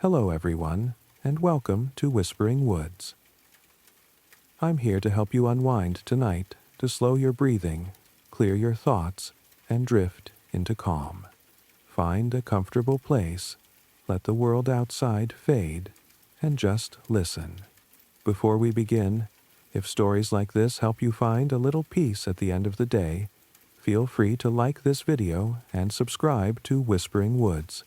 Hello everyone, and welcome to Whispering Woods. I'm here to help you unwind tonight, to slow your breathing, clear your thoughts, and drift into calm. Find a comfortable place, let the world outside fade, and just listen. Before we begin, if stories like this help you find a little peace at the end of the day, feel free to like this video and subscribe to Whispering Woods.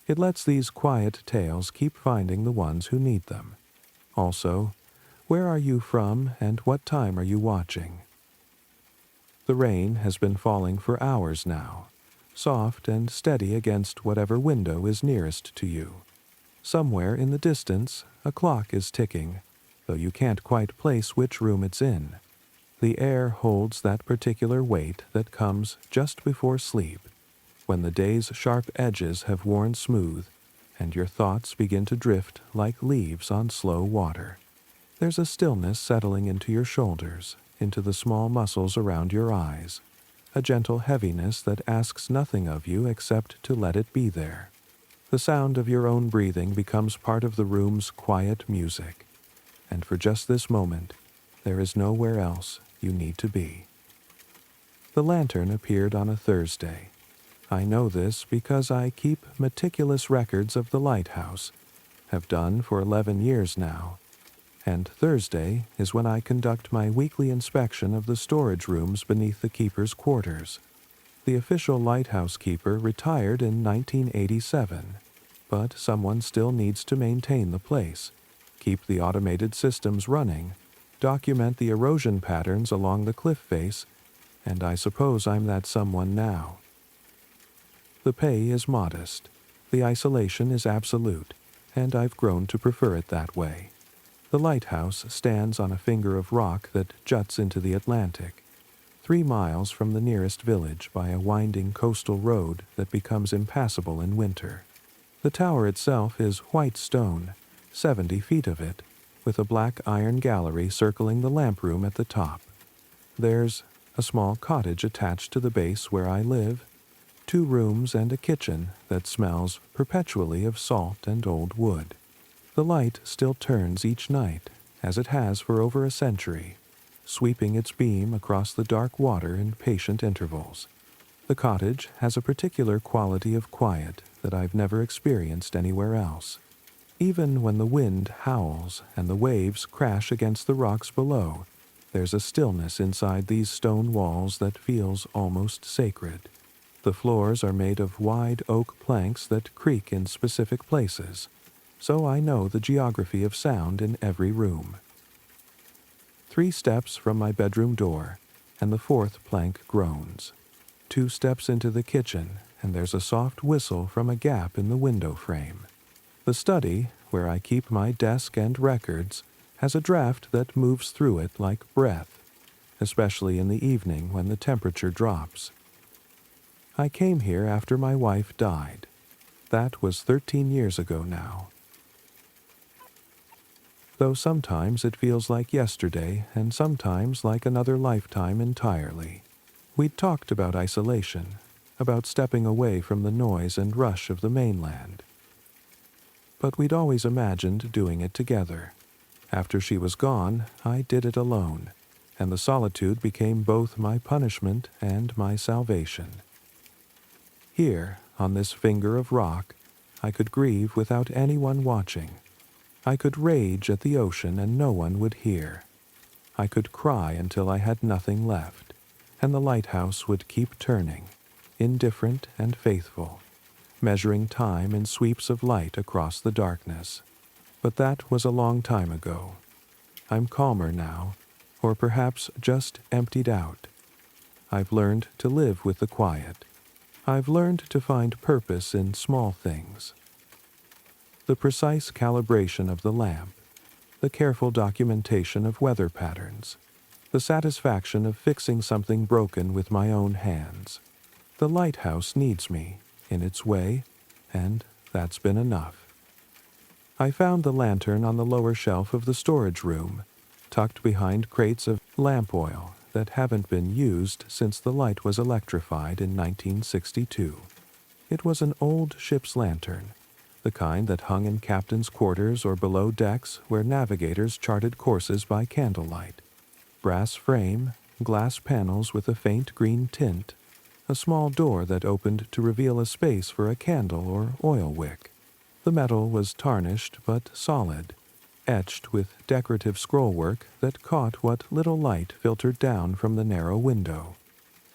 It lets these quiet tales keep finding the ones who need them. Also, where are you from and what time are you watching? The rain has been falling for hours now, soft and steady against whatever window is nearest to you. Somewhere in the distance, a clock is ticking, though you can't quite place which room it's in. The air holds that particular weight that comes just before sleep, when the day's sharp edges have worn smooth and your thoughts begin to drift like leaves on slow water. There's a stillness settling into your shoulders, into the small muscles around your eyes, a gentle heaviness that asks nothing of you except to let it be there. The sound of your own breathing becomes part of the room's quiet music, and for just this moment, there is nowhere else you need to be. The lantern appeared on a Thursday. I know this because I keep meticulous records of the lighthouse, have done for 11 years now, and Thursday is when I conduct my weekly inspection of the storage rooms beneath the keeper's quarters. The official lighthouse keeper retired in 1987, but someone still needs to maintain the place, keep the automated systems running, document the erosion patterns along the cliff face, and I suppose I'm that someone now. The pay is modest, the isolation is absolute, and I've grown to prefer it that way. The lighthouse stands on a finger of rock that juts into the Atlantic, 3 miles from the nearest village by a winding coastal road that becomes impassable in winter. The tower itself is white stone, 70 feet of it, with a black iron gallery circling the lamp room at the top. There's a small cottage attached to the base where I live, 2 rooms and a kitchen that smells perpetually of salt and old wood. The light still turns each night, as it has for over a century, sweeping its beam across the dark water in patient intervals. The cottage has a particular quality of quiet that I've never experienced anywhere else. Even when the wind howls and the waves crash against the rocks below, there's a stillness inside these stone walls that feels almost sacred. The floors are made of wide oak planks that creak in specific places, so I know the geography of sound in every room. 3 steps from my bedroom door, and the 4th plank groans. 2 steps into the kitchen, and there's a soft whistle from a gap in the window frame. The study, where I keep my desk and records, has a draft that moves through it like breath, especially in the evening when the temperature drops. I came here after my wife died. That was 13 years ago now. Though sometimes it feels like yesterday and sometimes like another lifetime entirely. We'd talked about isolation, about stepping away from the noise and rush of the mainland. But we'd always imagined doing it together. After she was gone, I did it alone, and the solitude became both my punishment and my salvation. Here, on this finger of rock, I could grieve without anyone watching. I could rage at the ocean and no one would hear. I could cry until I had nothing left, and the lighthouse would keep turning, indifferent and faithful, measuring time in sweeps of light across the darkness. But that was a long time ago. I'm calmer now, or perhaps just emptied out. I've learned to live with the quiet. I've learned to find purpose in small things. The precise calibration of the lamp, the careful documentation of weather patterns, the satisfaction of fixing something broken with my own hands. The lighthouse needs me, in its way, and that's been enough. I found the lantern on the lower shelf of the storage room, tucked behind crates of lamp oil that haven't been used since the light was electrified in 1962. It was an old ship's lantern, the kind that hung in captain's quarters or below decks where navigators charted courses by candlelight. Brass frame, glass panels with a faint green tint, a small door that opened to reveal a space for a candle or oil wick. The metal was tarnished but solid, etched with decorative scrollwork that caught what little light filtered down from the narrow window.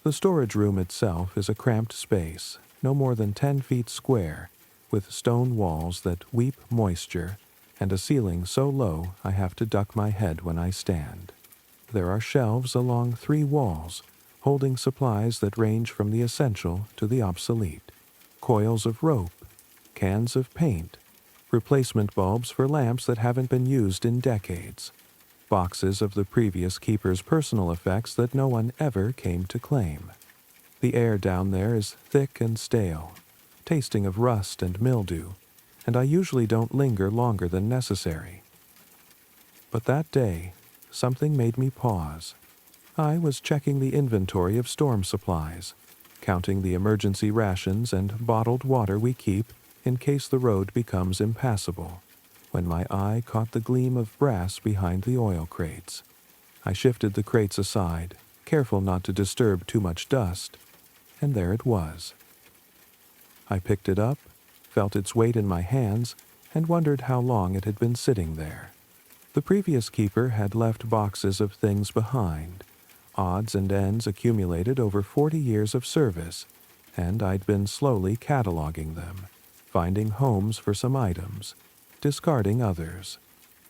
The storage room itself is a cramped space, no more than 10 feet square, with stone walls that weep moisture and a ceiling so low I have to duck my head when I stand. There are shelves along 3 walls, holding supplies that range from the essential to the obsolete. Coils of rope, cans of paint, replacement bulbs for lamps that haven't been used in decades, boxes of the previous keeper's personal effects that no one ever came to claim. The air down there is thick and stale, tasting of rust and mildew, and I usually don't linger longer than necessary. But that day, something made me pause. I was checking the inventory of storm supplies, counting the emergency rations and bottled water we keep in case the road becomes impassable, when my eye caught the gleam of brass behind the oil crates. I shifted the crates aside, careful not to disturb too much dust, and there it was. I picked it up, felt its weight in my hands, and wondered how long it had been sitting there. The previous keeper had left boxes of things behind, odds and ends accumulated over 40 years of service, and I'd been slowly cataloging them, finding homes for some items, discarding others.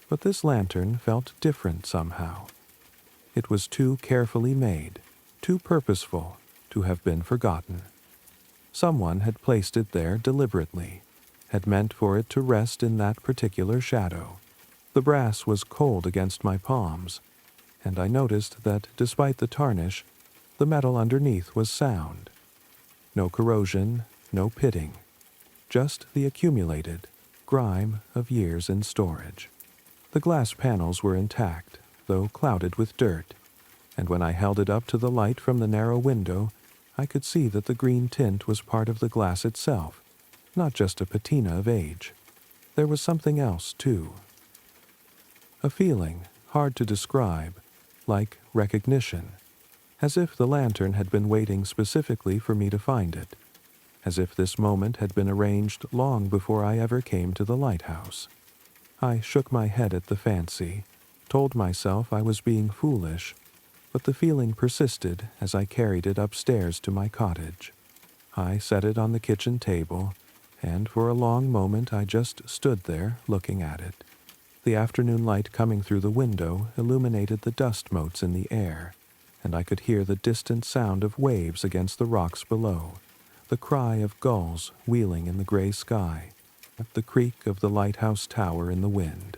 But this lantern felt different somehow. It was too carefully made, too purposeful to have been forgotten. Someone had placed it there deliberately, had meant for it to rest in that particular shadow. The brass was cold against my palms, and I noticed that despite the tarnish, the metal underneath was sound. No corrosion, no pitting, just the accumulated grime of years in storage. The glass panels were intact, though clouded with dirt, and when I held it up to the light from the narrow window, I could see that the green tint was part of the glass itself, not just a patina of age. There was something else, too. A feeling, hard to describe, like recognition, as if the lantern had been waiting specifically for me to find it, as if this moment had been arranged long before I ever came to the lighthouse. I shook my head at the fancy, told myself I was being foolish, but the feeling persisted as I carried it upstairs to my cottage. I set it on the kitchen table, and for a long moment I just stood there looking at it. The afternoon light coming through the window illuminated the dust motes in the air, and I could hear the distant sound of waves against the rocks below, the cry of gulls wheeling in the gray sky, the creak of the lighthouse tower in the wind.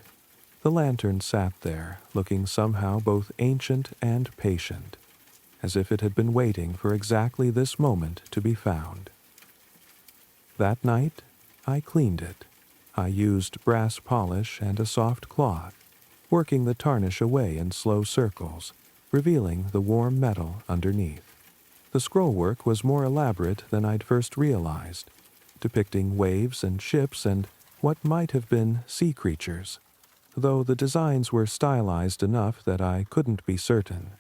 The lantern sat there, looking somehow both ancient and patient, as if it had been waiting for exactly this moment to be found. That night, I cleaned it. I used brass polish and a soft cloth, working the tarnish away in slow circles, revealing the warm metal underneath. The scrollwork was more elaborate than I'd first realized, depicting waves and ships and what might have been sea creatures, though the designs were stylized enough that I couldn't be certain.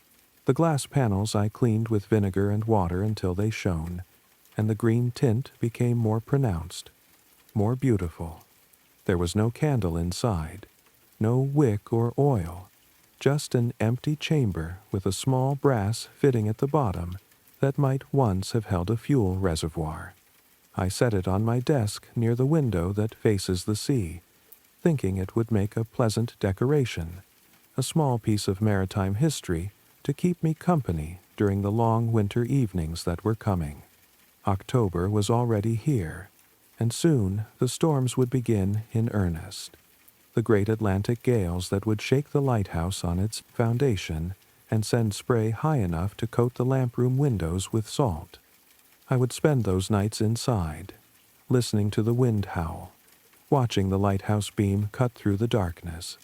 The glass panels I cleaned with vinegar and water until they shone, and the green tint became more pronounced, more beautiful. There was no candle inside, no wick or oil, just an empty chamber with a small brass fitting at the bottom that might once have held a fuel reservoir. I set it on my desk near the window that faces the sea, thinking it would make a pleasant decoration, a small piece of maritime history to keep me company during the long winter evenings that were coming. October was already here, and soon the storms would begin in earnest. The great Atlantic gales that would shake the lighthouse on its foundation and send spray high enough to coat the lamp-room windows with salt. I would spend those nights inside, listening to the wind howl, watching the lighthouse beam cut through the darkness,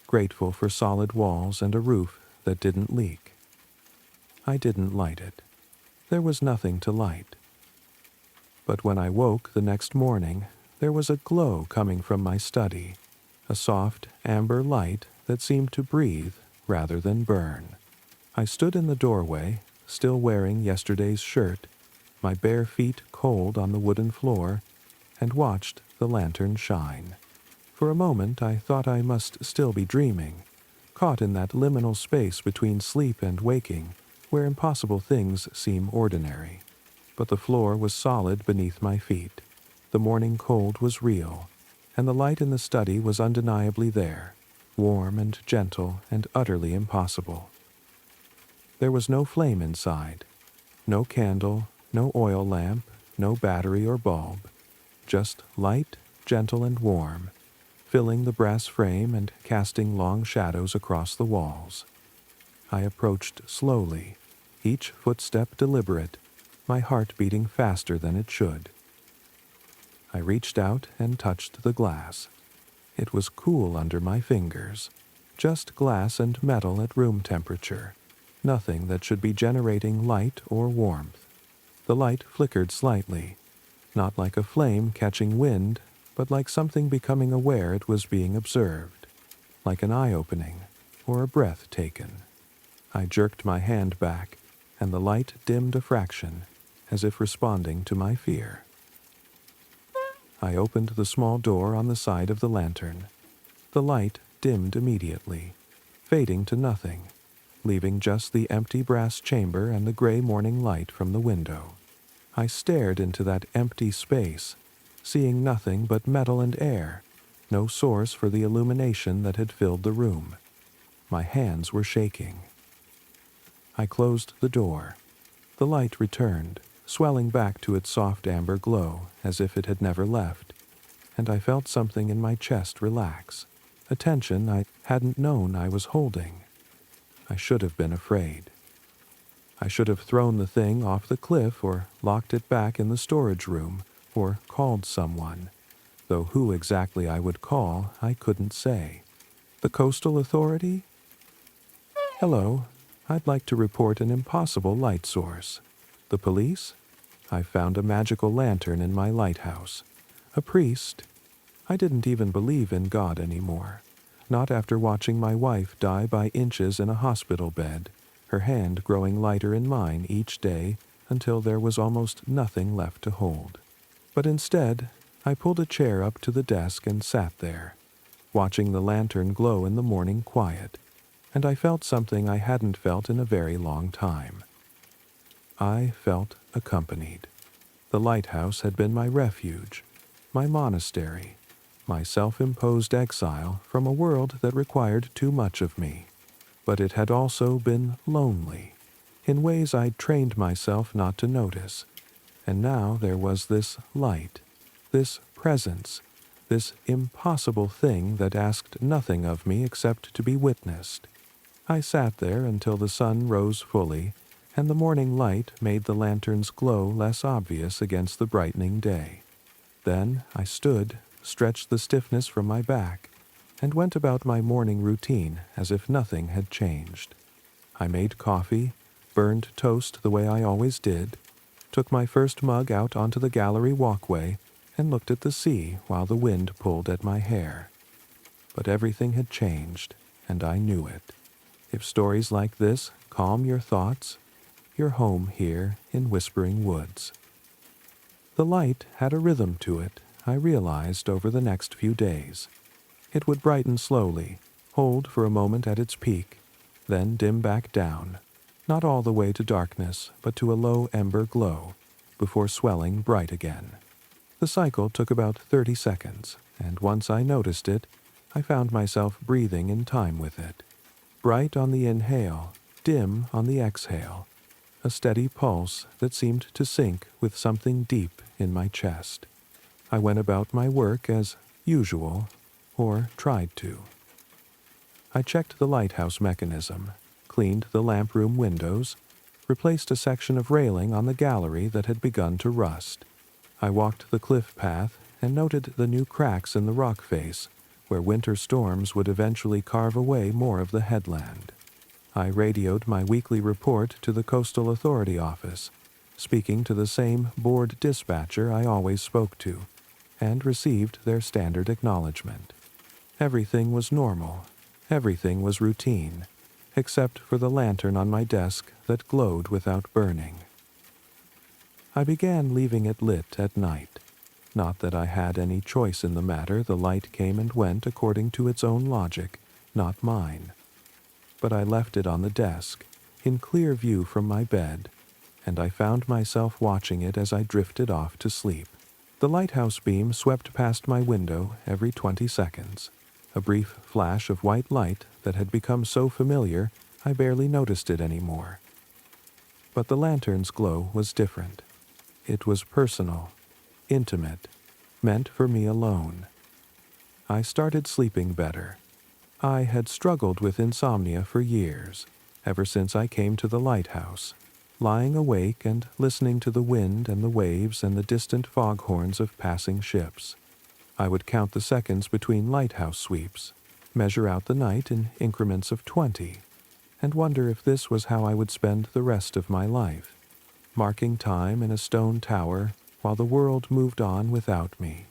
grateful for solid walls and a roof that didn't leak. I didn't light it. There was nothing to light. But when I woke the next morning, There was a glow coming from my study, a soft amber light that seemed to breathe rather than burn. I stood in the doorway, still wearing yesterday's shirt, my bare feet cold on the wooden floor, and watched the lantern shine. For a moment I thought I must still be dreaming, caught in that liminal space between sleep and waking, where impossible things seem ordinary. But the floor was solid beneath my feet. The morning cold was real, and the light in the study was undeniably there, warm and gentle and utterly impossible. There was no flame inside, no candle, no oil lamp, no battery or bulb, just light, gentle and warm, filling the brass frame and casting long shadows across the walls. I approached slowly, each footstep deliberate, my heart beating faster than it should. I reached out and touched the glass. It was cool under my fingers, just glass and metal at room temperature, nothing that should be generating light or warmth. The light flickered slightly, not like a flame catching wind, but like something becoming aware it was being observed, like an eye-opening or a breath taken. I jerked my hand back, and the light dimmed a fraction, as if responding to my fear. I opened the small door on the side of the lantern. The light dimmed immediately, fading to nothing, leaving just the empty brass chamber and the gray morning light from the window. I stared into that empty space, seeing nothing but metal and air, no source for the illumination that had filled the room. My hands were shaking. I closed the door. The light returned, swelling back to its soft amber glow as if it had never left, and I felt something in my chest relax, a tension I hadn't known I was holding. I should have been afraid. I should have thrown the thing off the cliff or locked it back in the storage room or called someone, though who exactly I would call I couldn't say. The coastal authority? Hello, I'd like to report an impossible light source. The police? I've found a magical lantern in my lighthouse. A priest? I didn't even believe in God anymore. Not after watching my wife die by inches in a hospital bed, her hand growing lighter in mine each day until there was almost nothing left to hold. But instead, I pulled a chair up to the desk and sat there, watching the lantern glow in the morning quiet, and I felt something I hadn't felt in a very long time. I felt accompanied. The lighthouse had been my refuge, my monastery, my self-imposed exile from a world that required too much of me. But it had also been lonely, in ways I'd trained myself not to notice. And now there was this light, this presence, this impossible thing that asked nothing of me except to be witnessed. I sat there until the sun rose fully, and the morning light made the lantern's glow less obvious against the brightening day. Then I stood, stretched the stiffness from my back, and went about my morning routine as if nothing had changed. I made coffee, burned toast the way I always did, took my first mug out onto the gallery walkway, and looked at the sea while the wind pulled at my hair. But everything had changed, and I knew it. If stories like this calm your thoughts, you're home here in Whispering Woods. The light had a rhythm to it, I realized over the next few days. It would brighten slowly, hold for a moment at its peak, then dim back down, not all the way to darkness, but to a low ember glow, before swelling bright again. The cycle took about 30 seconds, and once I noticed it, I found myself breathing in time with it. Bright on the inhale, dim on the exhale, a steady pulse that seemed to sync with something deep in my chest. I went about my work as usual, or tried to. I checked the lighthouse mechanism, cleaned the lamp room windows, replaced a section of railing on the gallery that had begun to rust. I walked the cliff path and noted the new cracks in the rock face, where winter storms would eventually carve away more of the headland. I radioed my weekly report to the Coastal Authority office, speaking to the same bored dispatcher I always spoke to, and received their standard acknowledgement. Everything was normal, everything was routine, except for the lantern on my desk that glowed without burning. I began leaving it lit at night. Not that I had any choice in the matter, the light came and went according to its own logic, not mine. But I left it on the desk, in clear view from my bed, and I found myself watching it as I drifted off to sleep. The lighthouse beam swept past my window every 20 seconds, a brief flash of white light that had become so familiar I barely noticed it anymore. But the lantern's glow was different. It was personal, intimate, meant for me alone. I started sleeping better. I had struggled with insomnia for years, ever since I came to the lighthouse, lying awake and listening to the wind and the waves and the distant foghorns of passing ships. I would count the seconds between lighthouse sweeps, measure out the night in increments of 20, and wonder if this was how I would spend the rest of my life, marking time in a stone tower while the world moved on without me.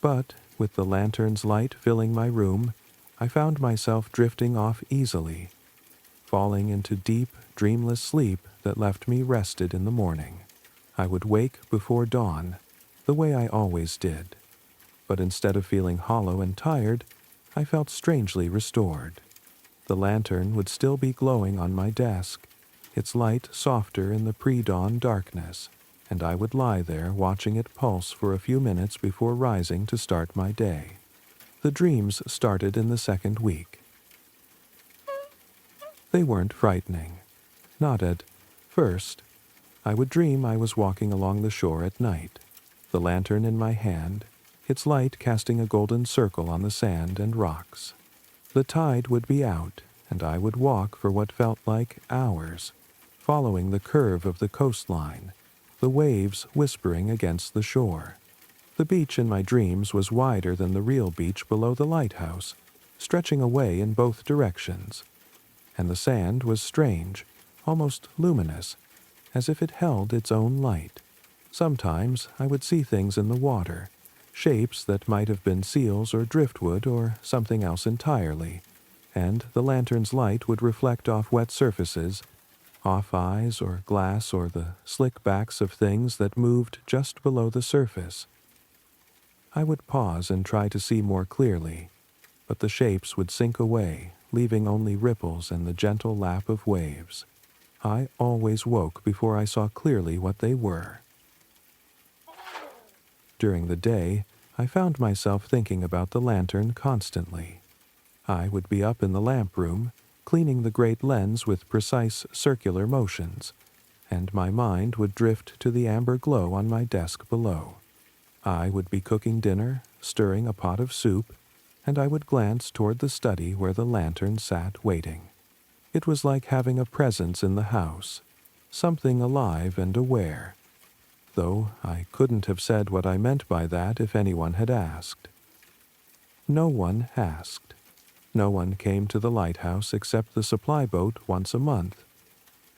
But, with the lantern's light filling my room, I found myself drifting off easily, falling into deep, dreamless sleep that left me rested in the morning. I would wake before dawn, the way I always did. But instead of feeling hollow and tired, I felt strangely restored. The lantern would still be glowing on my desk, its light softer in the pre-dawn darkness, and I would lie there watching it pulse for a few minutes before rising to start my day. The dreams started in the second week. They weren't frightening. Not at first. I would dream I was walking along the shore at night, the lantern in my hand, its light casting a golden circle on the sand and rocks. The tide would be out, and I would walk for what felt like hours, following the curve of the coastline, the waves whispering against the shore. The beach in my dreams was wider than the real beach below the lighthouse, stretching away in both directions. And the sand was strange, almost luminous, as if it held its own light. Sometimes I would see things in the water, shapes that might have been seals or driftwood or something else entirely, and the lantern's light would reflect off wet surfaces, off eyes or glass or the slick backs of things that moved just below the surface. I would pause and try to see more clearly, but the shapes would sink away, leaving only ripples and the gentle lap of waves. I always woke before I saw clearly what they were. During the day, I found myself thinking about the lantern constantly. I would be up in the lamp room, cleaning the great lens with precise circular motions, and my mind would drift to the amber glow on my desk below. I would be cooking dinner, stirring a pot of soup, and I would glance toward the study where the lantern sat waiting. It was like having a presence in the house, something alive and aware, though I couldn't have said what I meant by that if anyone had asked. No one asked. No one came to the lighthouse except the supply boat once a month,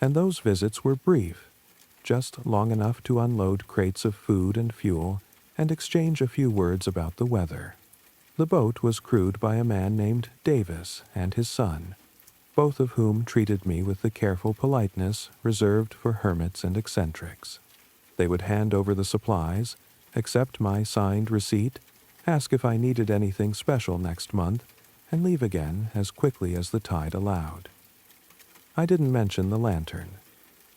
and those visits were brief, just long enough to unload crates of food and fuel and exchange a few words about the weather. The boat was crewed by a man named Davis and his son, both of whom treated me with the careful politeness reserved for hermits and eccentrics. They would hand over the supplies, accept my signed receipt, ask if I needed anything special next month, and leave again as quickly as the tide allowed. I didn't mention the lantern.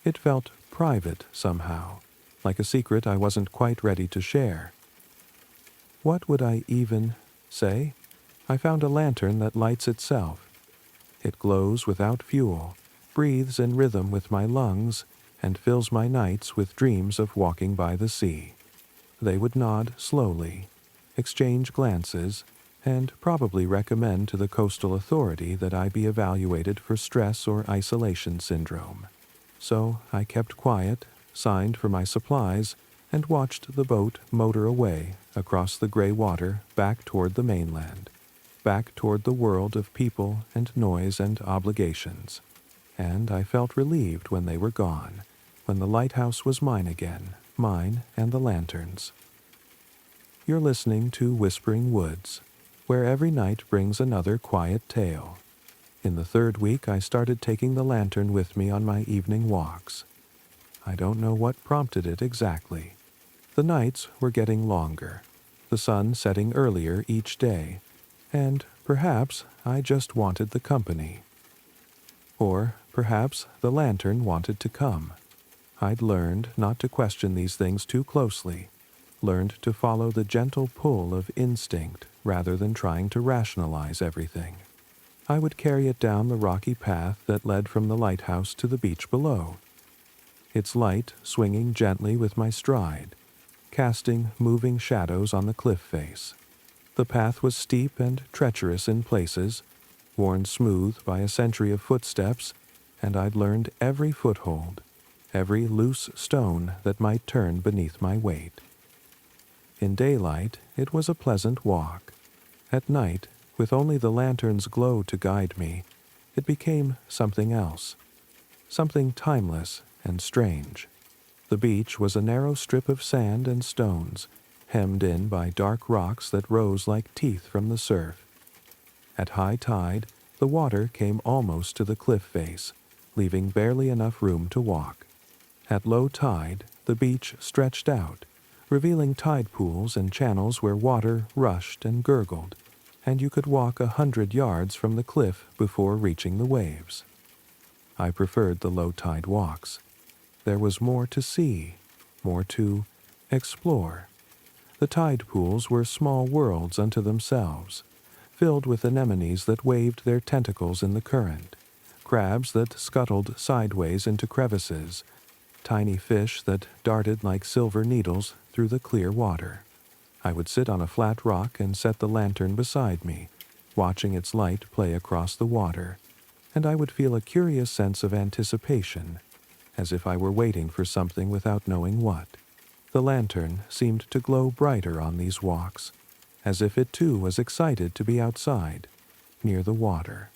It felt private somehow, like a secret I wasn't quite ready to share. What would I even say? I found a lantern that lights itself. It glows without fuel, breathes in rhythm with my lungs, and fills my nights with dreams of walking by the sea. They would nod slowly, exchange glances, and probably recommend to the coastal authority that I be evaluated for stress or isolation syndrome. So I kept quiet, signed for my supplies, and watched the boat motor away across the gray water back toward the mainland, back toward the world of people and noise and obligations. And I felt relieved when they were gone, when the lighthouse was mine again, mine and the lantern's. You're listening to Whispering Woods, where every night brings another quiet tale. In the third week, I started taking the lantern with me on my evening walks. I don't know what prompted it exactly. The nights were getting longer, the sun setting earlier each day, and perhaps I just wanted the company. Or perhaps the lantern wanted to come. I'd learned not to question these things too closely, learned to follow the gentle pull of instinct rather than trying to rationalize everything. I would carry it down the rocky path that led from the lighthouse to the beach below, its light swinging gently with my stride, casting moving shadows on the cliff face. The path was steep and treacherous in places, worn smooth by a century of footsteps, and I'd learned every foothold, every loose stone that might turn beneath my weight. In daylight, it was a pleasant walk. At night, with only the lantern's glow to guide me, it became something else, something timeless and strange. The beach was a narrow strip of sand and stones, hemmed in by dark rocks that rose like teeth from the surf. At high tide, the water came almost to the cliff face, leaving barely enough room to walk. At low tide, the beach stretched out, revealing tide pools and channels where water rushed and gurgled, and you could walk 100 yards from the cliff before reaching the waves. I preferred the low-tide walks. There was more to see, more to explore. The tide pools were small worlds unto themselves, filled with anemones that waved their tentacles in the current, crabs that scuttled sideways into crevices, tiny fish that darted like silver needles through the clear water. I would sit on a flat rock and set the lantern beside me, watching its light play across the water, and I would feel a curious sense of anticipation, as if I were waiting for something without knowing what. The lantern seemed to glow brighter on these walks, as if it too was excited to be outside, near the water.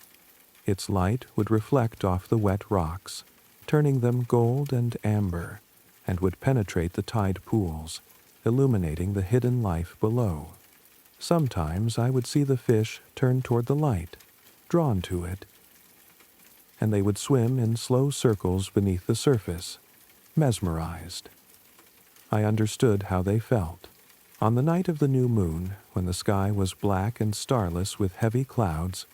Its light would reflect off the wet rocks, turning them gold and amber, and would penetrate the tide pools, illuminating the hidden life below. Sometimes I would see the fish turn toward the light, drawn to it, and they would swim in slow circles beneath the surface, mesmerized. I understood how they felt. On the night of the new moon, when the sky was black and starless with heavy clouds,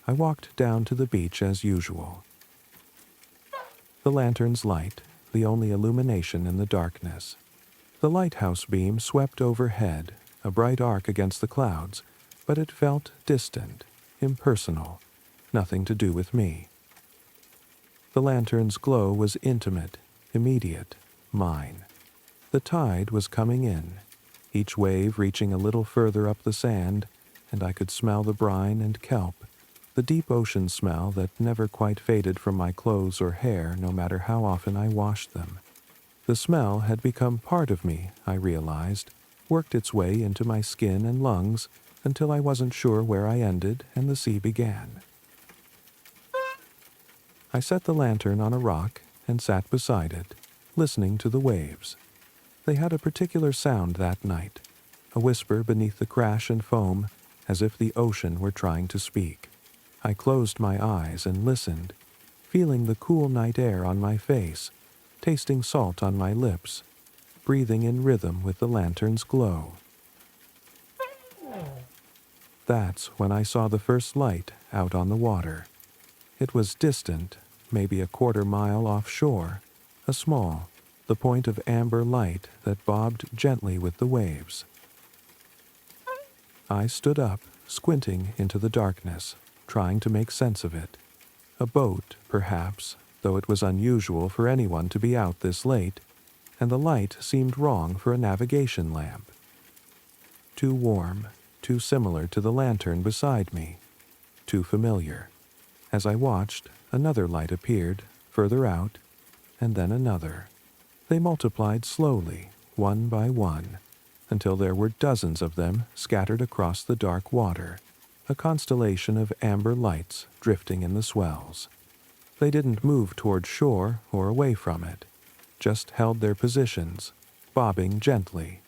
I walked down to the beach as usual. The lantern's light, the only illumination in the darkness. The lighthouse beam swept overhead, a bright arc against the clouds, but it felt distant, impersonal, nothing to do with me. The lantern's glow was intimate, immediate, mine. The tide was coming in, each wave reaching a little further up the sand, and I could smell the brine and kelp, the deep ocean smell that never quite faded from my clothes or hair no matter how often I washed them. The smell had become part of me, I realized, worked its way into my skin and lungs until I wasn't sure where I ended and the sea began. I set the lantern on a rock and sat beside it, listening to the waves. They had a particular sound that night, a whisper beneath the crash and foam, as if the ocean were trying to speak. I closed my eyes and listened, feeling the cool night air on my face, tasting salt on my lips, breathing in rhythm with the lantern's glow. That's when I saw the first light out on the water. It was distant, maybe a quarter-mile offshore, the point of amber light that bobbed gently with the waves. I stood up, squinting into the darkness, trying to make sense of it. A boat, perhaps, though it was unusual for anyone to be out this late, and the light seemed wrong for a navigation lamp. Too warm, too similar to the lantern beside me, too familiar. As I watched, another light appeared, further out, and then another. They multiplied slowly, one by one, until there were dozens of them scattered across the dark water, a constellation of amber lights drifting in the swells. They didn't move toward shore or away from it, just held their positions, bobbing gently.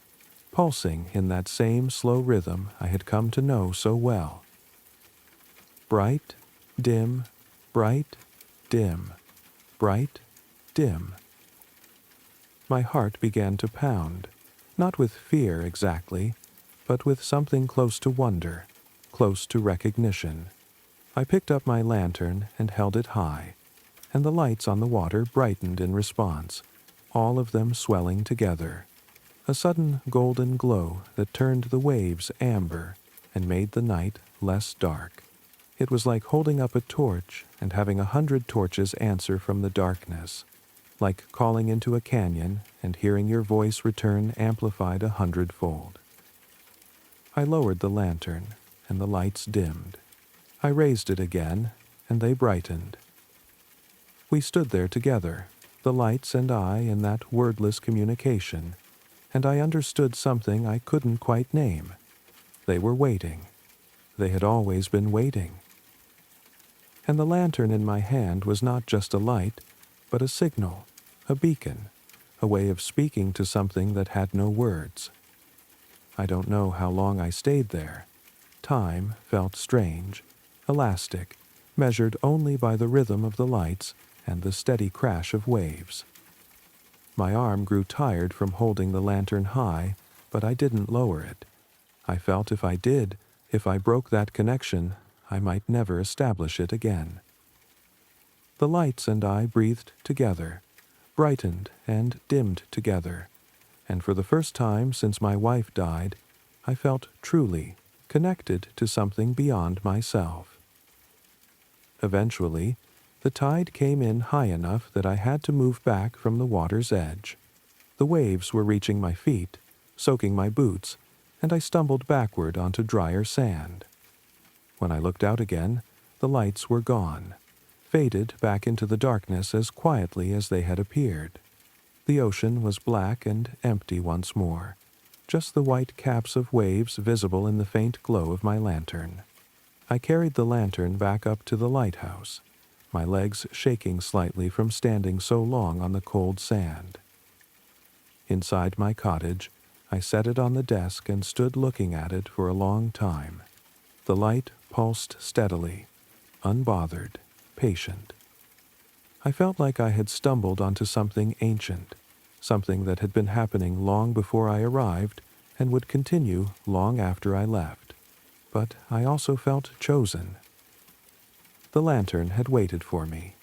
pulsing in that same slow rhythm I had come to know so well. Bright, dim, bright, dim, bright, dim. My heart began to pound, not with fear exactly, but with something close to wonder, close to recognition. I picked up my lantern and held it high, and the lights on the water brightened in response, all of them swelling together. A sudden golden glow that turned the waves amber and made the night less dark. It was like holding up a torch and having 100 torches answer from the darkness, like calling into a canyon and hearing your voice return amplified 100-fold. I lowered the lantern, and the lights dimmed. I raised it again, and they brightened. We stood there together, the lights and I in that wordless communication, and I understood something I couldn't quite name. They were waiting. They had always been waiting. And the lantern in my hand was not just a light, but a signal, a beacon, a way of speaking to something that had no words. I don't know how long I stayed there. Time felt strange, elastic, measured only by the rhythm of the lights and the steady crash of waves. My arm grew tired from holding the lantern high, but I didn't lower it. I felt if I did, if I broke that connection, I might never establish it again. The lights and I breathed together, brightened and dimmed together, and for the first time since my wife died, I felt truly connected to something beyond myself. Eventually, the tide came in high enough that I had to move back from the water's edge. The waves were reaching my feet, soaking my boots, and I stumbled backward onto drier sand. When I looked out again, the lights were gone, faded back into the darkness as quietly as they had appeared. The ocean was black and empty once more, just the white caps of waves visible in the faint glow of my lantern. I carried the lantern back up to the lighthouse, my legs shaking slightly from standing so long on the cold sand. Inside my cottage, I set it on the desk and stood looking at it for a long time. The light pulsed steadily, unbothered, patient. I felt like I had stumbled onto something ancient, something that had been happening long before I arrived and would continue long after I left. But I also felt chosen. The lantern had waited for me.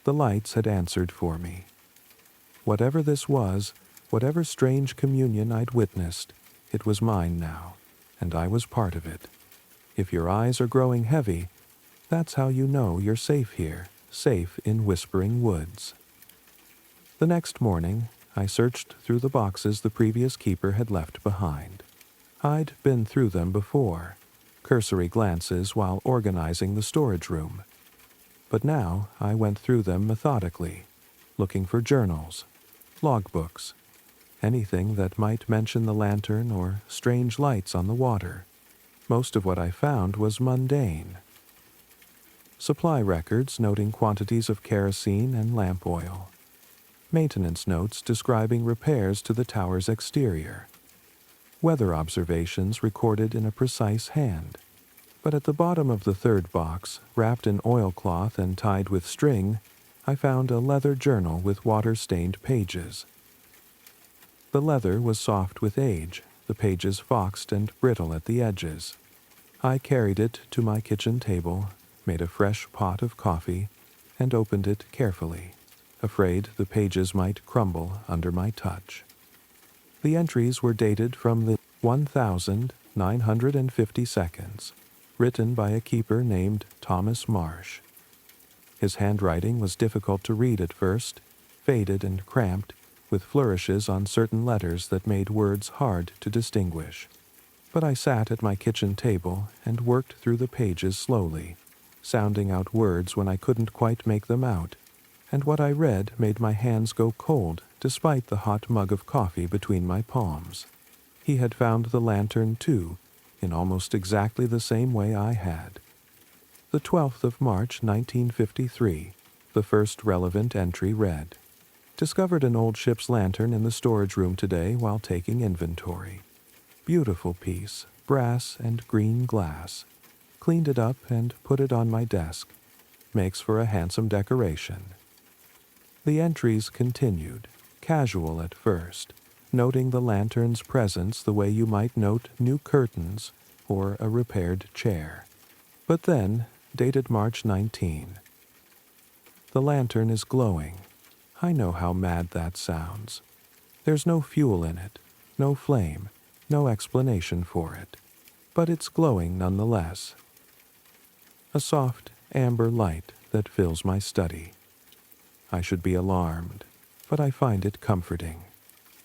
The lights had answered for me. Whatever this was, whatever strange communion I'd witnessed, it was mine now, and I was part of it. If your eyes are growing heavy, that's how you know you're safe here, safe in Whispering Woods. The next morning, I searched through the boxes the previous keeper had left behind. I'd been through them before, cursory glances while organizing the storage room. But now I went through them methodically, looking for journals, logbooks, anything that might mention the lantern or strange lights on the water. Most of what I found was mundane. Supply records noting quantities of kerosene and lamp oil. Maintenance notes describing repairs to the tower's exterior. Weather observations recorded in a precise hand. But at the bottom of the third box, wrapped in oilcloth and tied with string, I found a leather journal with water-stained pages. The leather was soft with age, the pages foxed and brittle at the edges. I carried it to my kitchen table, made a fresh pot of coffee, and opened it carefully, afraid the pages might crumble under my touch. The entries were dated from the 1950 seconds, written by a keeper named Thomas Marsh. His handwriting was difficult to read at first, faded and cramped, with flourishes on certain letters that made words hard to distinguish. But I sat at my kitchen table and worked through the pages slowly, sounding out words when I couldn't quite make them out, and what I read made my hands go cold despite the hot mug of coffee between my palms. He had found the lantern, too, in almost exactly the same way I had. The 12th of March, 1953, the first relevant entry read, "Discovered an old ship's lantern in the storage room today while taking inventory. beautiful piece, brass and green glass. Cleaned it up and put it on my desk. Makes for a handsome decoration. The entries continued, casual at first, noting the lantern's presence the way you might note new curtains or a repaired chair. But then, dated March 19. The lantern is glowing. I know how mad that sounds. There's no fuel in it, no flame, no explanation for it. But it's glowing nonetheless. A soft, amber light that fills my study. I should be alarmed, but I find it comforting.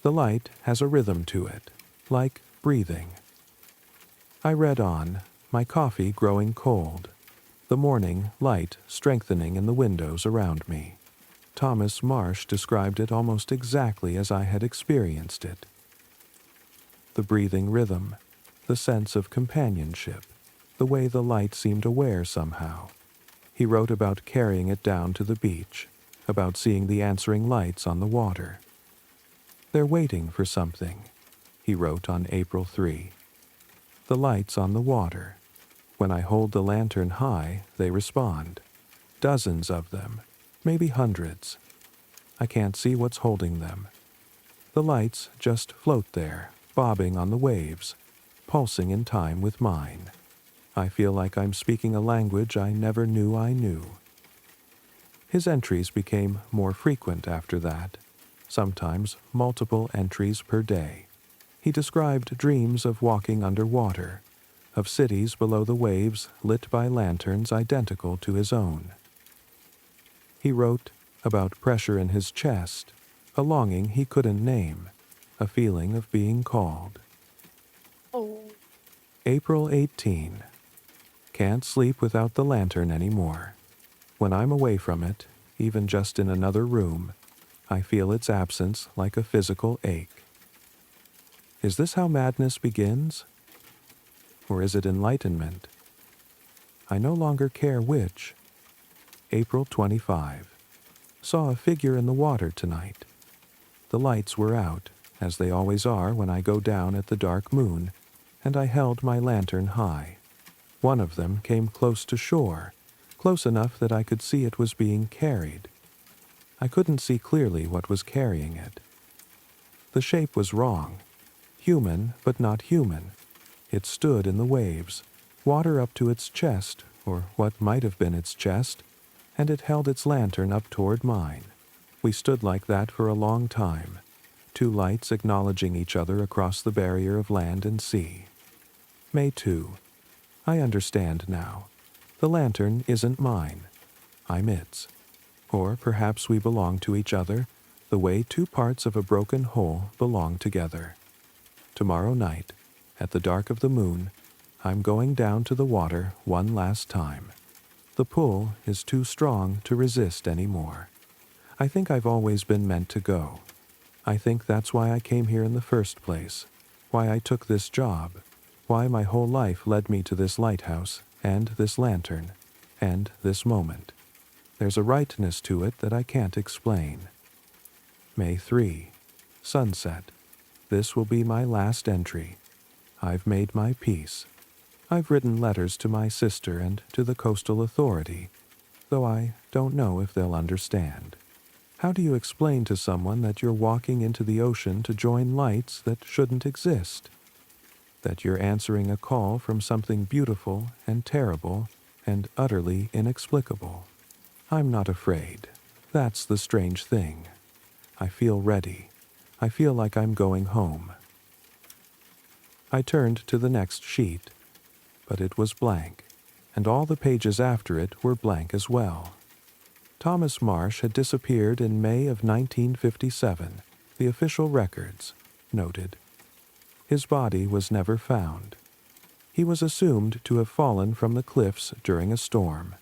The light has a rhythm to it, like breathing. I read on, my coffee growing cold, the morning light strengthening in the windows around me. Thomas Marsh described it almost exactly as I had experienced it. The breathing rhythm, the sense of companionship, the way the light seemed aware somehow. He wrote about carrying it down to the beach, about seeing the answering lights on the water. They're waiting for something, he wrote on April 3. The lights on the water. When I hold the lantern high, they respond. Dozens of them, maybe hundreds. I can't see what's holding them. The lights just float there, bobbing on the waves, pulsing in time with mine. I feel like I'm speaking a language I never knew I knew. His entries became more frequent after that, sometimes multiple entries per day. He described dreams of walking underwater, of cities below the waves lit by lanterns identical to his own. He wrote about pressure in his chest, a longing he couldn't name, a feeling of being called. April 18. Can't sleep without the lantern anymore. When I'm away from it, even just in another room, I feel its absence like a physical ache. Is this how madness begins? Or is it enlightenment? I no longer care which. April 25. Saw a figure in the water tonight. The lights were out, as they always are when I go down at the dark moon, and I held my lantern high. One of them came close to shore, close enough that I could see it was being carried. I couldn't see clearly what was carrying it. The shape was wrong. Human, but not human. It stood in the waves, water up to its chest, or what might have been its chest, and it held its lantern up toward mine. We stood like that for a long time, two lights acknowledging each other across the barrier of land and sea. May 2. I understand now. The lantern isn't mine. I'm its. Or perhaps we belong to each other, the way two parts of a broken whole belong together. Tomorrow night, at the dark of the moon, I'm going down to the water one last time. The pull is too strong to resist anymore. I think I've always been meant to go. I think that's why I came here in the first place, why I took this job, why my whole life led me to this lighthouse, and this lantern, and this moment. There's a rightness to it that I can't explain. May 3. Sunset. This will be my last entry. I've made my peace. I've written letters to my sister and to the Coastal Authority, though I don't know if they'll understand. How do you explain to someone that you're walking into the ocean to join lights that shouldn't exist? That you're answering a call from something beautiful and terrible and utterly inexplicable? I'm not afraid. That's the strange thing. I feel ready. I feel like I'm going home. I turned to the next sheet, but it was blank, and all the pages after it were blank as well. Thomas Marsh had disappeared in May of 1957, the official records noted. His body was never found. He was assumed to have fallen from the cliffs during a storm.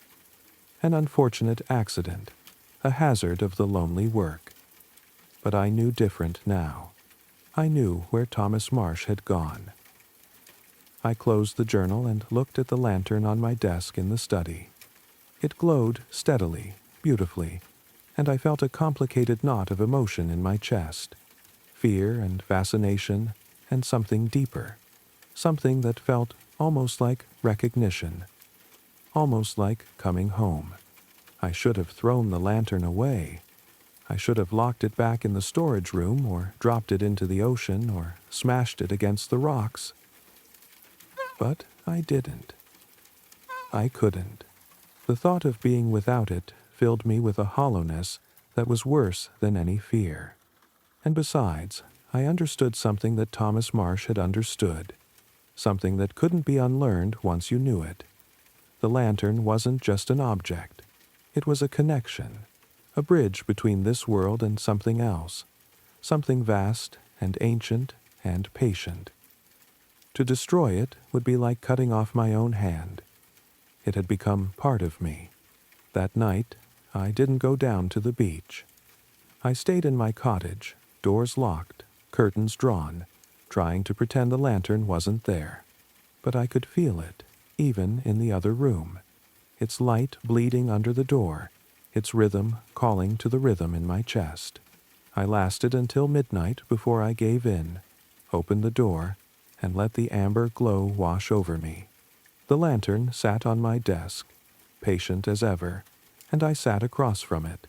An unfortunate accident, a hazard of the lonely work. But I knew different now. I knew where Thomas Marsh had gone. I closed the journal and looked at the lantern on my desk in the study. It glowed steadily, beautifully, and I felt a complicated knot of emotion in my chest. Fear and fascination and something deeper. something that felt almost like recognition, almost like coming home. I should have thrown the lantern away. I should have locked it back in the storage room or dropped it into the ocean or smashed it against the rocks. But I didn't. I couldn't. The thought of being without it filled me with a hollowness that was worse than any fear. And besides, I understood something that Thomas Marsh had understood, something that couldn't be unlearned once you knew it. The lantern wasn't just an object. It was a connection, a bridge between this world and something else, something vast and ancient and patient. To destroy it would be like cutting off my own hand. It had become part of me. That night, I didn't go down to the beach. I stayed in my cottage, doors locked, curtains drawn, trying to pretend the lantern wasn't there. But I could feel it, even in the other room. Its light bleeding under the door, its rhythm calling to the rhythm in my chest. I lasted until midnight before I gave in, opened the door, and let the amber glow wash over me. The lantern sat on my desk, patient as ever, and I sat across from it,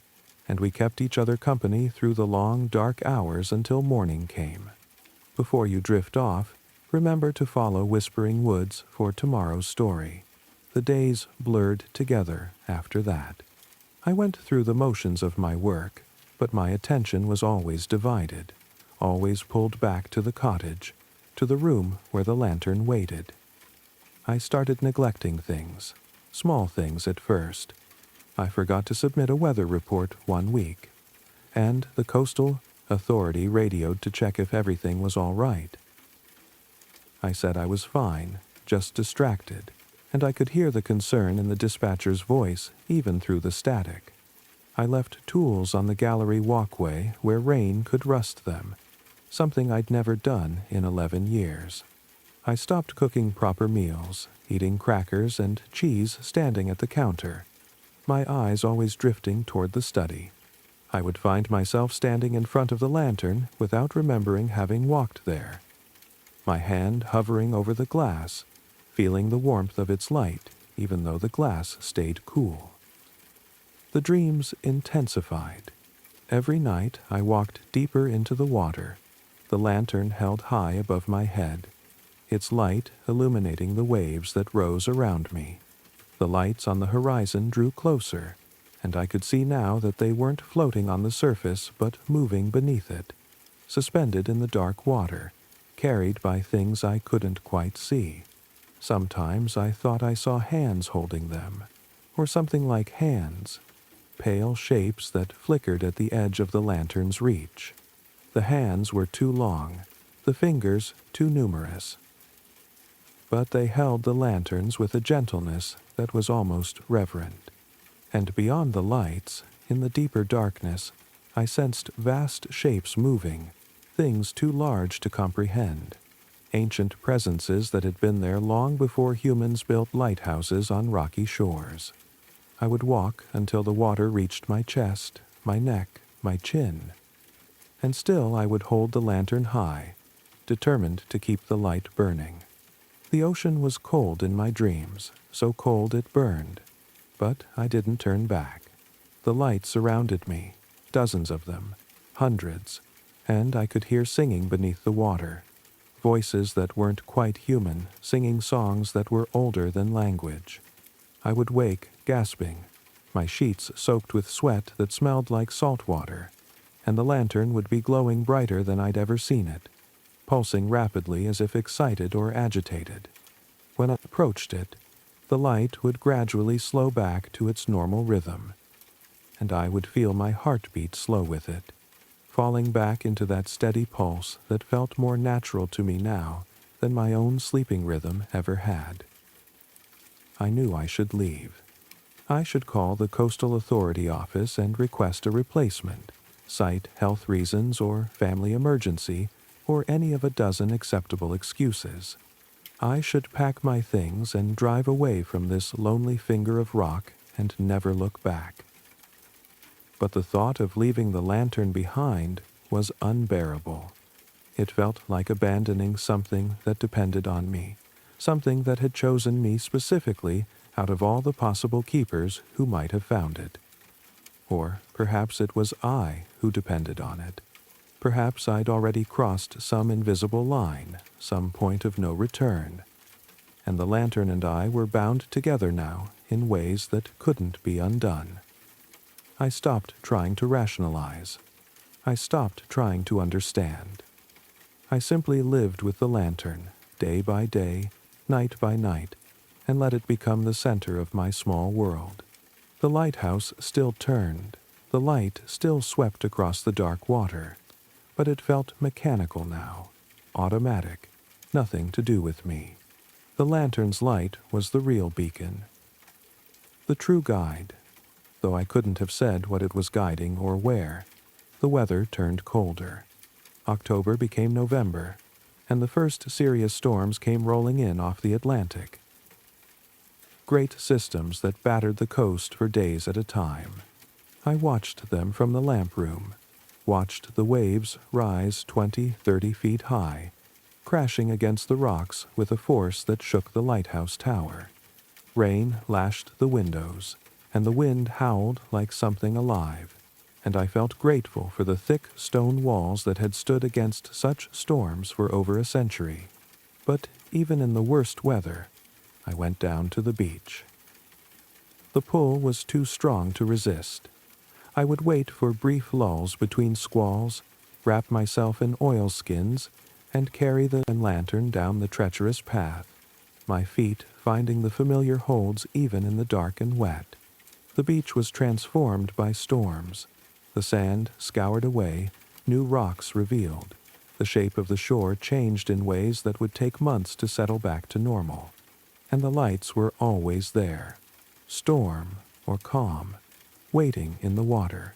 and we kept each other company through the long, dark hours until morning came. Before you drift off, remember to follow Whispering Woods for tomorrow's story. The days blurred together after that. I went through the motions of my work, but my attention was always divided, always pulled back to the cottage, to the room where the lantern waited. I started neglecting things, small things at first. I forgot to submit a weather report one week, and the coastal authority radioed to check if everything was all right. I said I was fine, just distracted, and I could hear the concern in the dispatcher's voice even through the static. I left tools on the gallery walkway where rain could rust them, something I'd never done in 11 years. I stopped cooking proper meals, eating crackers and cheese standing at the counter, my eyes always drifting toward the study. I would find myself standing in front of the lantern without remembering having walked there, my hand hovering over the glass, feeling the warmth of its light, even though the glass stayed cool. The dreams intensified. Every night I walked deeper into the water, the lantern held high above my head, its light illuminating the waves that rose around me. The lights on the horizon drew closer, and I could see now that they weren't floating on the surface but moving beneath it, suspended in the dark water, carried by things I couldn't quite see. Sometimes I thought I saw hands holding them, or something like hands, pale shapes that flickered at the edge of the lantern's reach. The hands were too long, the fingers too numerous. But they held the lanterns with a gentleness that was almost reverent. And beyond the lights, in the deeper darkness, I sensed vast shapes moving, things too large to comprehend. Ancient presences that had been there long before humans built lighthouses on rocky shores. I would walk until the water reached my chest, my neck, my chin. And still I would hold the lantern high, determined to keep the light burning. The ocean was cold in my dreams, so cold it burned. But I didn't turn back. The lights surrounded me, dozens of them, hundreds, and I could hear singing beneath the water. Voices that weren't quite human, singing songs that were older than language. I would wake, gasping, my sheets soaked with sweat that smelled like salt water, and the lantern would be glowing brighter than I'd ever seen it, pulsing rapidly as if excited or agitated. When I approached it, the light would gradually slow back to its normal rhythm, and I would feel my heartbeat slow with it, falling back into that steady pulse that felt more natural to me now than my own sleeping rhythm ever had. I knew I should leave. I should call the Coastal Authority office and request a replacement, cite health reasons or family emergency, or any of a dozen acceptable excuses. I should pack my things and drive away from this lonely finger of rock and never look back. But the thought of leaving the lantern behind was unbearable. It felt like abandoning something that depended on me, something that had chosen me specifically out of all the possible keepers who might have found it. Or perhaps it was I who depended on it. Perhaps I'd already crossed some invisible line, some point of no return, and the lantern and I were bound together now in ways that couldn't be undone. I stopped trying to rationalize. I stopped trying to understand. I simply lived with the lantern, day by day, night by night, and let it become the center of my small world. The lighthouse still turned. The light still swept across the dark water, but it felt mechanical now, automatic, nothing to do with me. The lantern's light was the real beacon, the true guide, though I couldn't have said what it was guiding or where. The weather turned colder. October became November, and the first serious storms came rolling in off the Atlantic. Great systems that battered the coast for days at a time. I watched them from the lamp room, watched the waves rise 20, 30 feet high, crashing against the rocks with a force that shook the lighthouse tower. Rain lashed the windows, and the wind howled like something alive, and I felt grateful for the thick stone walls that had stood against such storms for over a century. But even in the worst weather, I went down to the beach. The pull was too strong to resist. I would wait for brief lulls between squalls, wrap myself in oilskins, and carry the lantern down the treacherous path, my feet finding the familiar holds even in the dark and wet. The beach was transformed by storms. The sand scoured away, new rocks revealed. The shape of the shore changed in ways that would take months to settle back to normal. And the lights were always there, storm or calm, waiting in the water.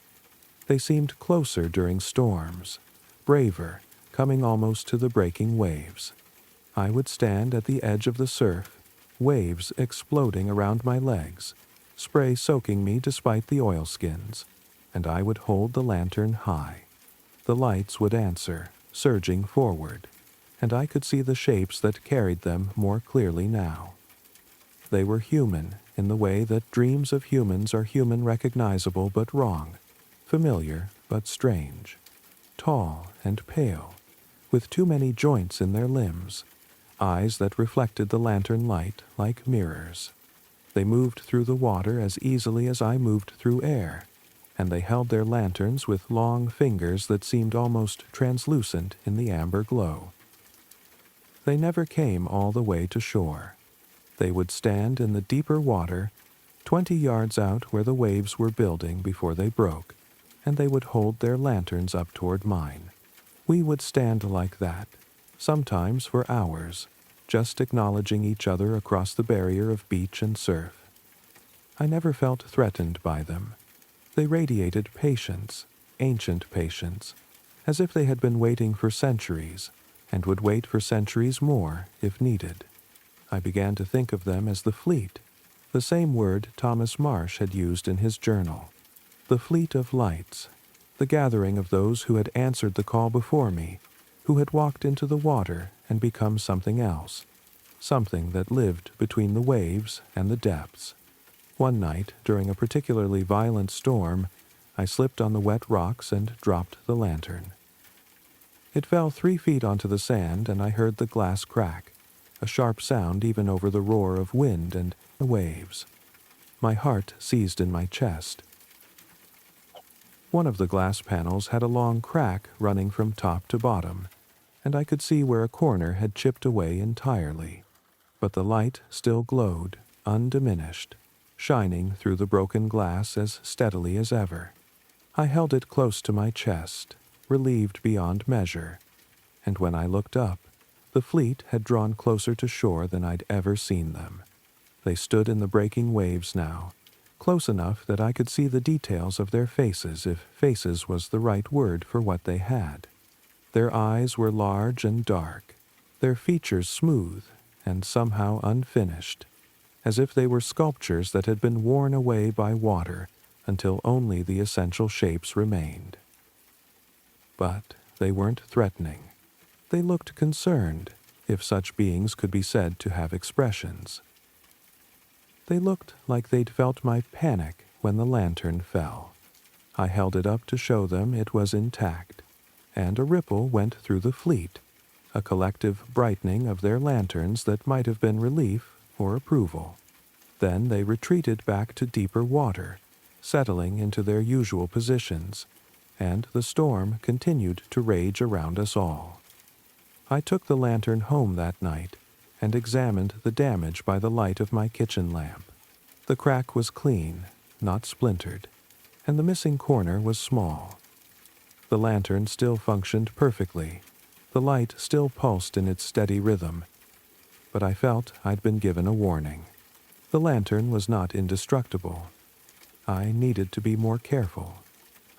They seemed closer during storms, braver, coming almost to the breaking waves. I would stand at the edge of the surf, waves exploding around my legs, spray soaking me despite the oilskins, and I would hold the lantern high. The lights would answer, surging forward, and I could see the shapes that carried them more clearly now. They were human in the way that dreams of humans are human, recognizable but wrong, familiar but strange. Tall and pale, with too many joints in their limbs, eyes that reflected the lantern light like mirrors. They moved through the water as easily as I moved through air, and they held their lanterns with long fingers that seemed almost translucent in the amber glow. They never came all the way to shore. They would stand in the deeper water, 20 yards out where the waves were building before they broke, and they would hold their lanterns up toward mine. We would stand like that, sometimes for hours, just acknowledging each other across the barrier of beach and surf. I never felt threatened by them. They radiated patience, ancient patience, as if they had been waiting for centuries, and would wait for centuries more if needed. I began to think of them as the fleet, the same word Thomas Marsh had used in his journal. The fleet of lights, the gathering of those who had answered the call before me, who had walked into the water and become something else, something that lived between the waves and the depths. One night, during a particularly violent storm, I slipped on the wet rocks and dropped the lantern. It fell 3 feet onto the sand, and I heard the glass crack, a sharp sound even over the roar of wind and the waves. My heart seized in my chest. One of the glass panels had a long crack running from top to bottom, and I could see where a corner had chipped away entirely. But the light still glowed, undiminished, shining through the broken glass as steadily as ever. I held it close to my chest, relieved beyond measure, and when I looked up, the fleet had drawn closer to shore than I'd ever seen them. They stood in the breaking waves now, close enough that I could see the details of their faces, if faces was the right word for what they had. Their eyes were large and dark, their features smooth and somehow unfinished, as if they were sculptures that had been worn away by water until only the essential shapes remained. But they weren't threatening. They looked concerned, if such beings could be said to have expressions. They looked like they'd felt my panic when the lantern fell. I held it up to show them it was intact, and a ripple went through the fleet, a collective brightening of their lanterns that might have been relief or approval. Then they retreated back to deeper water, settling into their usual positions, and the storm continued to rage around us all. I took the lantern home that night and examined the damage by the light of my kitchen lamp. The crack was clean, not splintered, and the missing corner was small. The lantern still functioned perfectly. The light still pulsed in its steady rhythm, but I felt I'd been given a warning. The lantern was not indestructible. I needed to be more careful.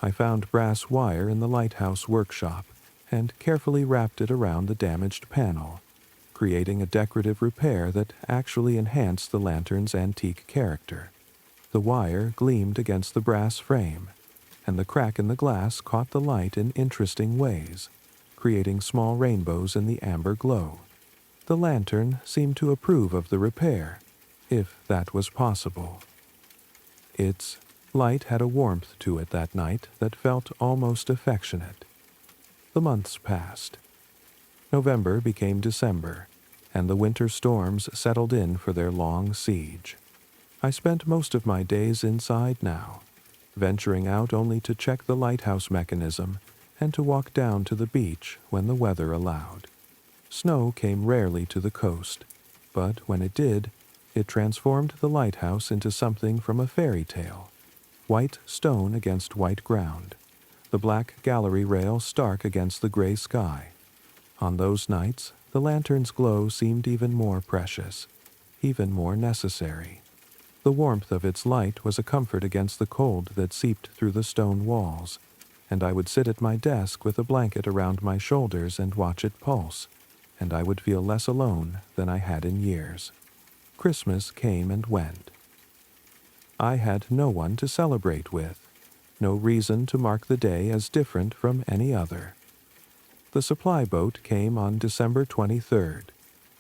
I found brass wire in the lighthouse workshop and carefully wrapped it around the damaged panel, creating a decorative repair that actually enhanced the lantern's antique character. The wire gleamed against the brass frame, and the crack in the glass caught the light in interesting ways, creating small rainbows in the amber glow. The lantern seemed to approve of the repair, if that was possible. Its light had a warmth to it that night that felt almost affectionate. The months passed. November became December, and the winter storms settled in for their long siege. I spent most of my days inside now, venturing out only to check the lighthouse mechanism and to walk down to the beach when the weather allowed. Snow came rarely to the coast, but when it did, it transformed the lighthouse into something from a fairy tale. White stone against white ground, the black gallery rail stark against the gray sky. On those nights, the lantern's glow seemed even more precious, even more necessary. The warmth of its light was a comfort against the cold that seeped through the stone walls, and I would sit at my desk with a blanket around my shoulders and watch it pulse, and I would feel less alone than I had in years. Christmas came and went. I had no one to celebrate with, no reason to mark the day as different from any other. The supply boat came on December 23rd,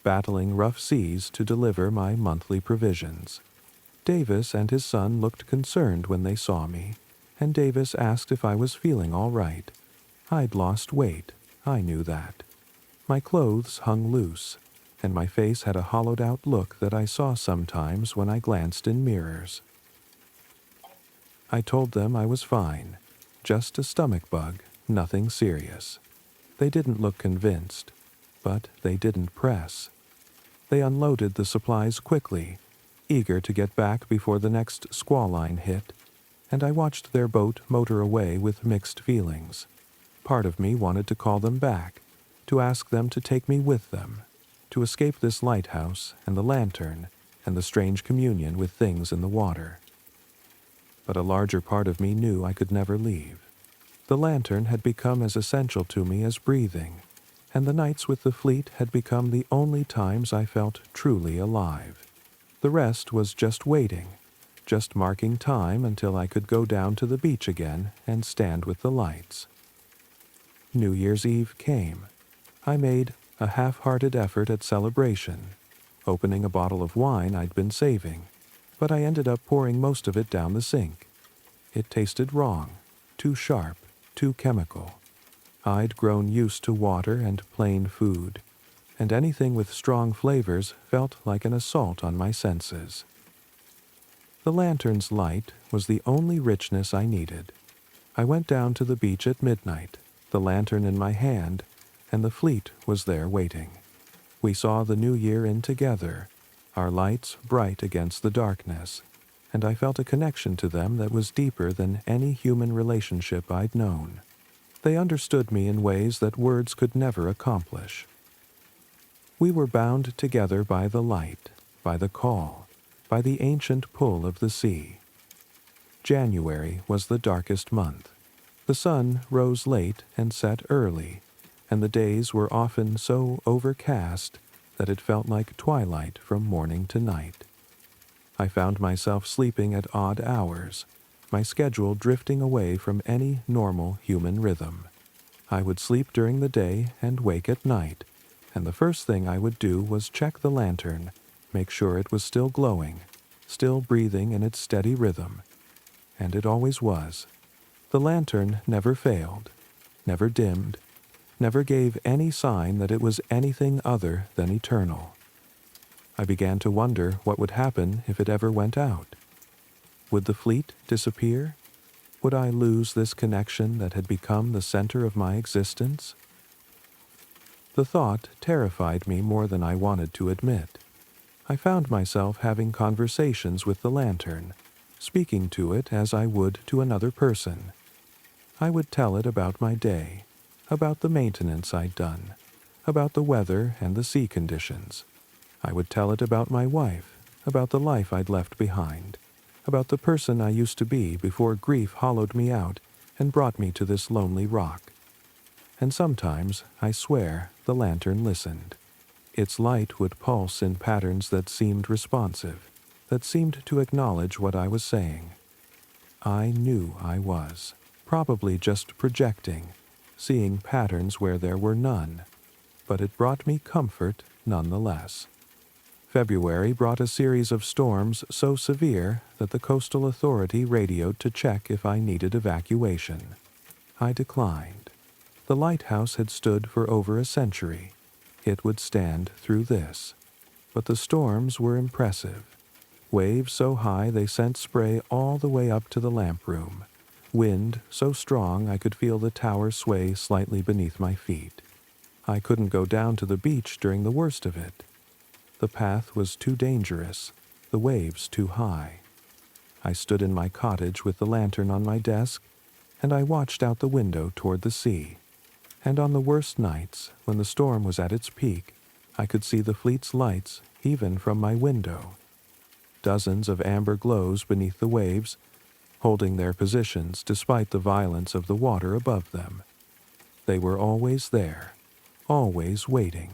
battling rough seas to deliver my monthly provisions. Davis and his son looked concerned when they saw me, and Davis asked if I was feeling all right. I'd lost weight, I knew that. My clothes hung loose, and my face had a hollowed-out look that I saw sometimes when I glanced in mirrors. I told them I was fine, just a stomach bug, nothing serious. They didn't look convinced, but they didn't press. They unloaded the supplies quickly, eager to get back before the next squall line hit, and I watched their boat motor away with mixed feelings. Part of me wanted to call them back, to ask them to take me with them, to escape this lighthouse and the lantern and the strange communion with things in the water. But a larger part of me knew I could never leave. The lantern had become as essential to me as breathing, and the nights with the fleet had become the only times I felt truly alive. The rest was just waiting, just marking time until I could go down to the beach again and stand with the lights. New Year's Eve came. I made a half-hearted effort at celebration, opening a bottle of wine I'd been saving, but I ended up pouring most of it down the sink. It tasted wrong, too sharp, too chemical. I'd grown used to water and plain food, and anything with strong flavors felt like an assault on my senses. The lantern's light was the only richness I needed. I went down to the beach at midnight, the lantern in my hand, and the fleet was there waiting. We saw the new year in together, our lights bright against the darkness, and I felt a connection to them that was deeper than any human relationship I'd known. They understood me in ways that words could never accomplish. We were bound together by the light, by the call, by the ancient pull of the sea. January was the darkest month. The sun rose late and set early, and the days were often so overcast that it felt like twilight from morning to night. I found myself sleeping at odd hours, my schedule drifting away from any normal human rhythm. I would sleep during the day and wake at night, and the first thing I would do was check the lantern, make sure it was still glowing, still breathing in its steady rhythm. And it always was. The lantern never failed, never dimmed, never gave any sign that it was anything other than eternal. I began to wonder what would happen if it ever went out. Would the fleet disappear? Would I lose this connection that had become the center of my existence? The thought terrified me more than I wanted to admit. I found myself having conversations with the lantern, speaking to it as I would to another person. I would tell it about my day, about the maintenance I'd done, about the weather and the sea conditions. I would tell it about my wife, about the life I'd left behind, about the person I used to be before grief hollowed me out and brought me to this lonely rock. And sometimes, I swear, the lantern listened. Its light would pulse in patterns that seemed responsive, that seemed to acknowledge what I was saying. I knew I was, probably just projecting, seeing patterns where there were none, but it brought me comfort nonetheless. February brought a series of storms so severe that the coastal authority radioed to check if I needed evacuation. I declined. The lighthouse had stood for over a century. It would stand through this. But the storms were impressive. Waves so high they sent spray all the way up to the lamp room. Wind so strong I could feel the tower sway slightly beneath my feet. I couldn't go down to the beach during the worst of it. The path was too dangerous, the waves too high. I stood in my cottage with the lantern on my desk, and I watched out the window toward the sea. And on the worst nights, when the storm was at its peak, I could see the fleet's lights even from my window. Dozens of amber glows beneath the waves, holding their positions despite the violence of the water above them. They were always there, always waiting.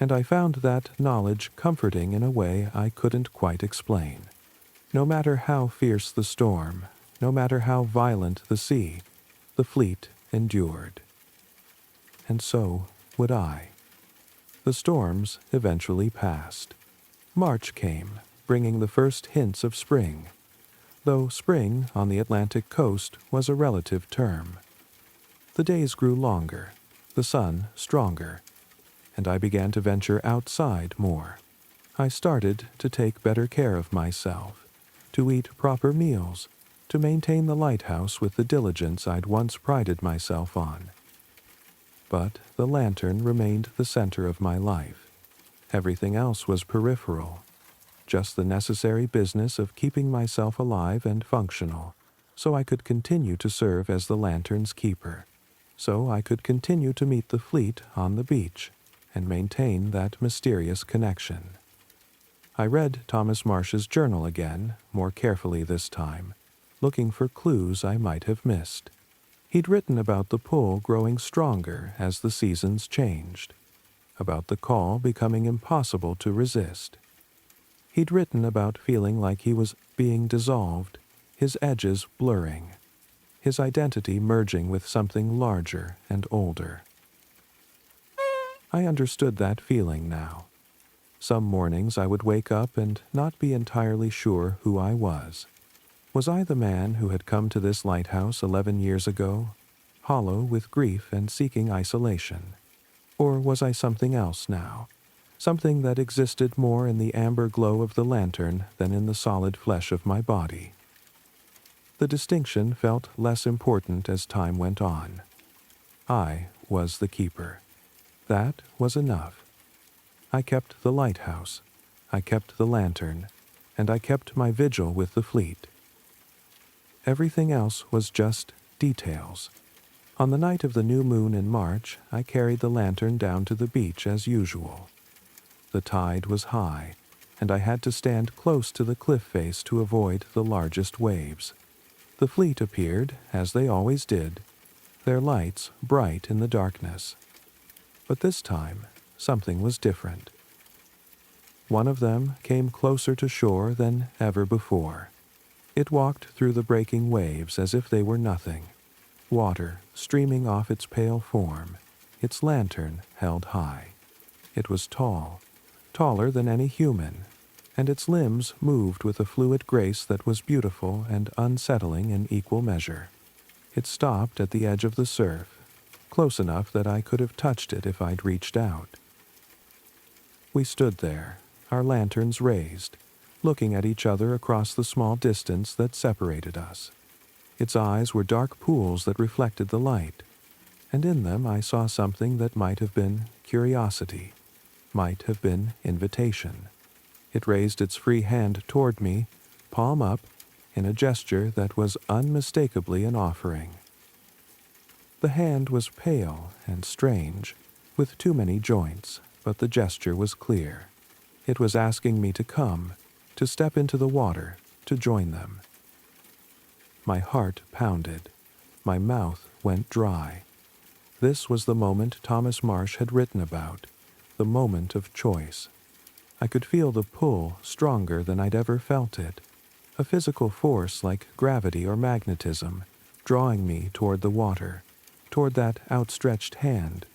And I found that knowledge comforting in a way I couldn't quite explain. No matter how fierce the storm, no matter how violent the sea, the fleet endured. And so would I. The storms eventually passed. March came, bringing the first hints of spring, though spring on the Atlantic coast was a relative term. The days grew longer, the sun stronger, and I began to venture outside more. I started to take better care of myself, to eat proper meals, to maintain the lighthouse with the diligence I'd once prided myself on. But the lantern remained the center of my life. Everything else was peripheral, just the necessary business of keeping myself alive and functional, so I could continue to serve as the lantern's keeper, so I could continue to meet the fleet on the beach and maintain that mysterious connection. I read Thomas Marsh's journal again, more carefully this time, looking for clues I might have missed. He'd written about the pull growing stronger as the seasons changed, about the call becoming impossible to resist. He'd written about feeling like he was being dissolved, his edges blurring, his identity merging with something larger and older. I understood that feeling now. Some mornings I would wake up and not be entirely sure who I was. Was I the man who had come to this lighthouse 11 years ago, hollow with grief and seeking isolation? Or was I something else now, something that existed more in the amber glow of the lantern than in the solid flesh of my body? The distinction felt less important as time went on. I was the keeper. That was enough. I kept the lighthouse, I kept the lantern, and I kept my vigil with the fleet. Everything else was just details. On the night of the new moon in March, I carried the lantern down to the beach as usual. The tide was high, and I had to stand close to the cliff face to avoid the largest waves. The fleet appeared, as they always did, their lights bright in the darkness. But this time, something was different. One of them came closer to shore than ever before. It walked through the breaking waves as if they were nothing, water streaming off its pale form, its lantern held high. It was tall, taller than any human, and its limbs moved with a fluid grace that was beautiful and unsettling in equal measure. It stopped at the edge of the surf, close enough that I could have touched it if I'd reached out. We stood there, our lanterns raised, looking at each other across the small distance that separated us. Its eyes were dark pools that reflected the light, and in them I saw something that might have been curiosity, might have been invitation. It raised its free hand toward me, palm up, in a gesture that was unmistakably an offering. The hand was pale and strange, with too many joints, but the gesture was clear. It was asking me to come, to step into the water, to join them. My heart pounded. My mouth went dry. This was the moment Thomas Marsh had written about, the moment of choice. I could feel the pull stronger than I'd ever felt it, a physical force like gravity or magnetism, drawing me toward the water, toward that outstretched hand,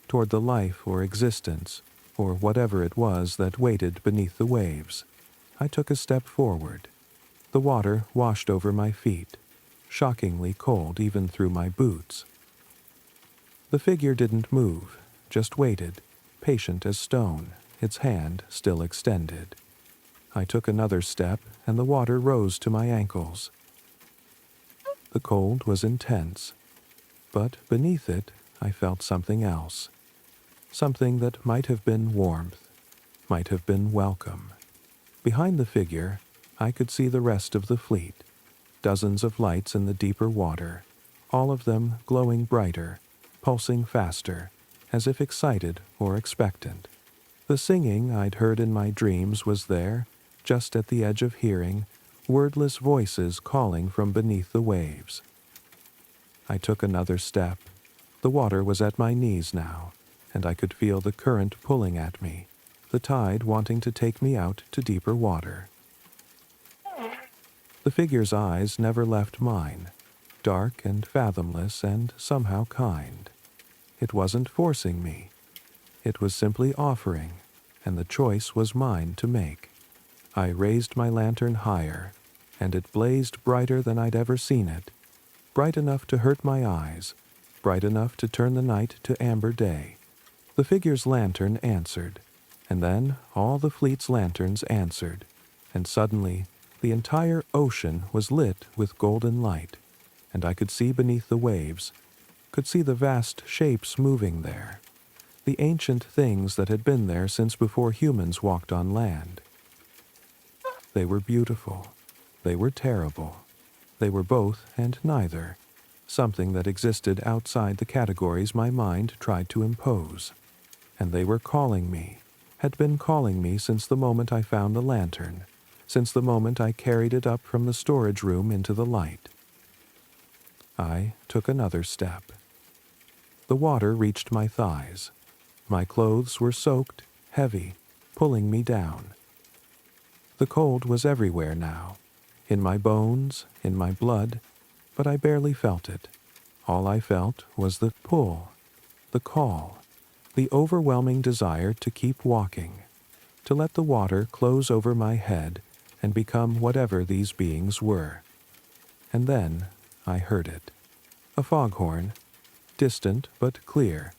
toward the life or existence, or whatever it was that waited beneath the waves. I took a step forward. The water washed over my feet, shockingly cold even through my boots. The figure didn't move, just waited, patient as stone, its hand still extended. I took another step, and the water rose to my ankles. The cold was intense, but beneath it I felt something else. Something that might have been warmth, might have been welcome. Behind the figure, I could see the rest of the fleet, dozens of lights in the deeper water, all of them glowing brighter, pulsing faster, as if excited or expectant. The singing I'd heard in my dreams was there, just at the edge of hearing, wordless voices calling from beneath the waves. I took another step. The water was at my knees now, and I could feel the current pulling at me, the tide wanting to take me out to deeper water. The figure's eyes never left mine, dark and fathomless and somehow kind. It wasn't forcing me. It was simply offering, and the choice was mine to make. I raised my lantern higher, and it blazed brighter than I'd ever seen it, bright enough to hurt my eyes, bright enough to turn the night to amber day. The figure's lantern answered, and then all the fleet's lanterns answered, and suddenly the entire ocean was lit with golden light, and I could see beneath the waves, could see the vast shapes moving there, the ancient things that had been there since before humans walked on land. They were beautiful. They were terrible. They were both and neither, something that existed outside the categories my mind tried to impose. And they were calling me, had been calling me since the moment I found the lantern, since the moment I carried it up from the storage room into the light. I took another step. The water reached my thighs. My clothes were soaked, heavy, pulling me down. The cold was everywhere now, in my bones, in my blood, but I barely felt it. All I felt was the pull, the call, the overwhelming desire to keep walking, to let the water close over my head and become whatever these beings were. And then I heard it. A foghorn, distant but clear,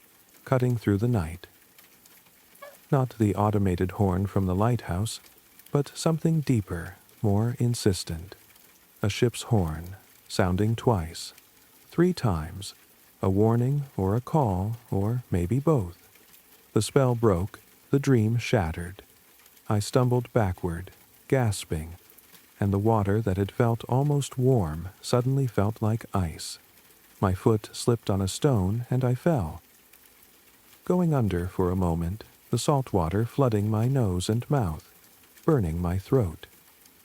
cutting through the night. Not the automated horn from the lighthouse, but something deeper, more insistent. A ship's horn, sounding twice, 3 times, a warning or a call, or maybe both. The spell broke, the dream shattered. I stumbled backward, gasping, and the water that had felt almost warm suddenly felt like ice. My foot slipped on a stone and I fell. Going under for a moment, the salt water flooding my nose and mouth, burning my throat.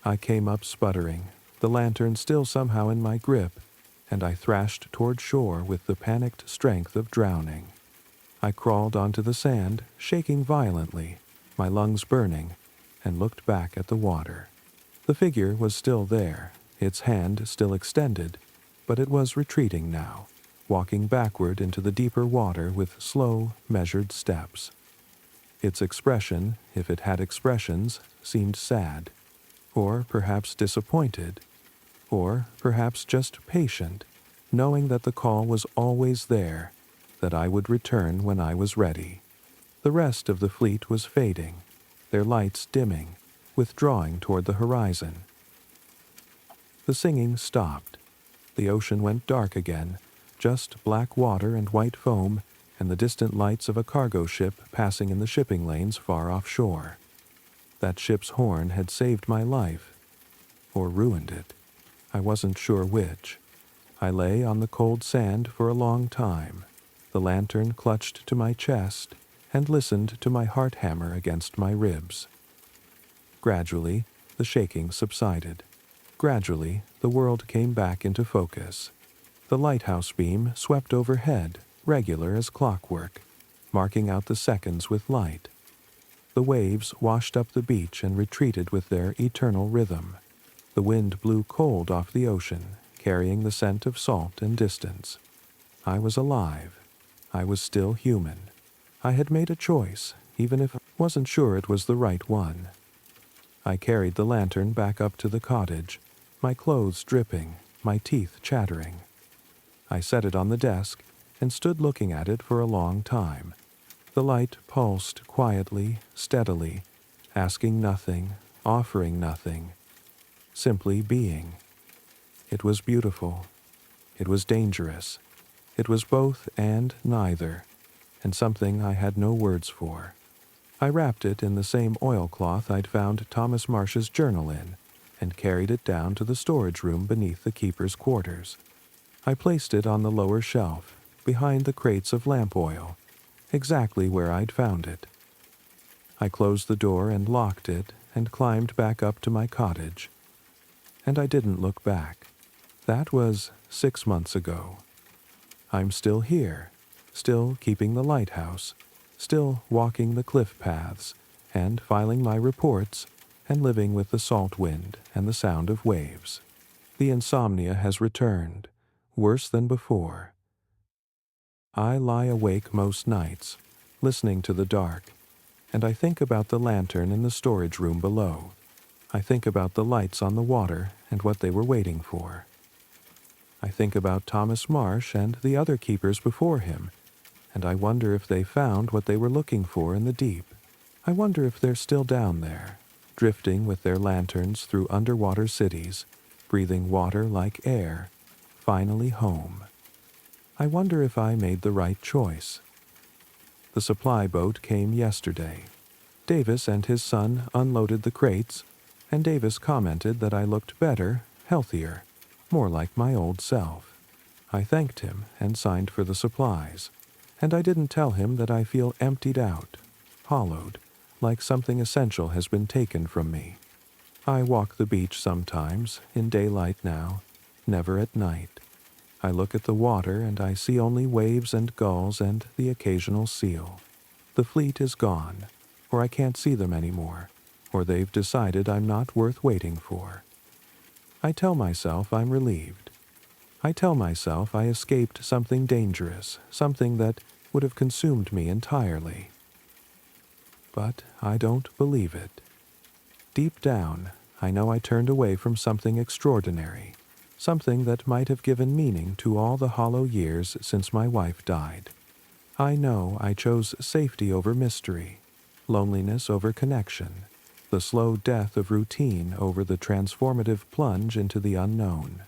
I came up sputtering, the lantern still somehow in my grip, and I thrashed toward shore with the panicked strength of drowning. I crawled onto the sand, shaking violently, my lungs burning, and looked back at the water. The figure was still there, its hand still extended, but it was retreating now, walking backward into the deeper water with slow, measured steps. Its expression, if it had expressions, seemed sad, or perhaps disappointed, or perhaps just patient, knowing that the call was always there, that I would return when I was ready. The rest of the fleet was fading, their lights dimming, withdrawing toward the horizon. The singing stopped. The ocean went dark again, just black water and white foam, and the distant lights of a cargo ship passing in the shipping lanes far offshore. That ship's horn had saved my life, or ruined it. I wasn't sure which. I lay on the cold sand for a long time, the lantern clutched to my chest, and listened to my heart hammer against my ribs. Gradually, the shaking subsided. Gradually, the world came back into focus. The lighthouse beam swept overhead, regular as clockwork, marking out the seconds with light. The waves washed up the beach and retreated with their eternal rhythm. The wind blew cold off the ocean, carrying the scent of salt and distance. I was alive. I was still human. I had made a choice, even if I wasn't sure it was the right one. I carried the lantern back up to the cottage, my clothes dripping, my teeth chattering. I set it on the desk and stood looking at it for a long time. The light pulsed quietly, steadily, asking nothing, offering nothing, simply being. It was beautiful. It was dangerous. It was both and neither, and something I had no words for. I wrapped it in the same oilcloth I'd found Thomas Marsh's journal in, and carried it down to the storage room beneath the keeper's quarters. I placed it on the lower shelf, behind the crates of lamp oil, exactly where I'd found it. I closed the door and locked it and climbed back up to my cottage. And I didn't look back. That was 6 months ago. I'm still here, still keeping the lighthouse, still walking the cliff paths, and filing my reports, and living with the salt wind and the sound of waves. The insomnia has returned, worse than before. I lie awake most nights, listening to the dark, and I think about the lantern in the storage room below. I think about the lights on the water and what they were waiting for. I think about Thomas Marsh and the other keepers before him, and I wonder if they found what they were looking for in the deep. I wonder if they're still down there, drifting with their lanterns through underwater cities, breathing water like air, finally home. I wonder if I made the right choice. The supply boat came yesterday. Davis and his son unloaded the crates, and Davis commented that I looked better, healthier, more like my old self. I thanked him and signed for the supplies, and I didn't tell him that I feel emptied out, hollowed, like something essential has been taken from me. I walk the beach sometimes, in daylight now, never at night. I look at the water and I see only waves and gulls and the occasional seal. The fleet is gone, or I can't see them anymore, or they've decided I'm not worth waiting for. I tell myself I'm relieved. I tell myself I escaped something dangerous, something that would have consumed me entirely. But I don't believe it. Deep down, I know I turned away from something extraordinary, something that might have given meaning to all the hollow years since my wife died. I know I chose safety over mystery, loneliness over connection, the slow death of routine over the transformative plunge into the unknown.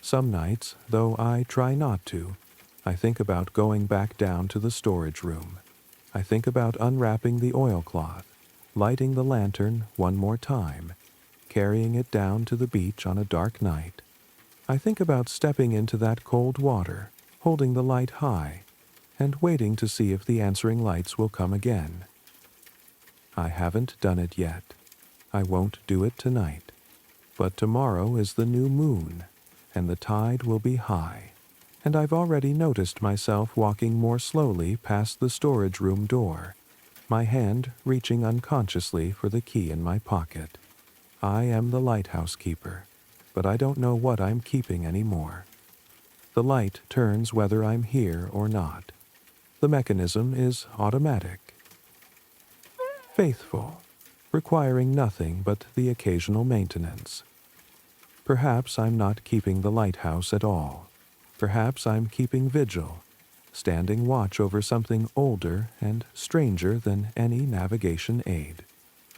Some nights, though I try not to, I think about going back down to the storage room. I think about unwrapping the oilcloth, lighting the lantern one more time, carrying it down to the beach on a dark night. I think about stepping into that cold water, holding the light high, and waiting to see if the answering lights will come again. I haven't done it yet. I won't do it tonight. But tomorrow is the new moon, and the tide will be high. And I've already noticed myself walking more slowly past the storage room door, my hand reaching unconsciously for the key in my pocket. I am the lighthouse keeper, but I don't know what I'm keeping anymore. The light turns whether I'm here or not. The mechanism is automatic. Faithful, requiring nothing but the occasional maintenance. Perhaps I'm not keeping the lighthouse at all. Perhaps I'm keeping vigil, standing watch over something older and stranger than any navigation aid.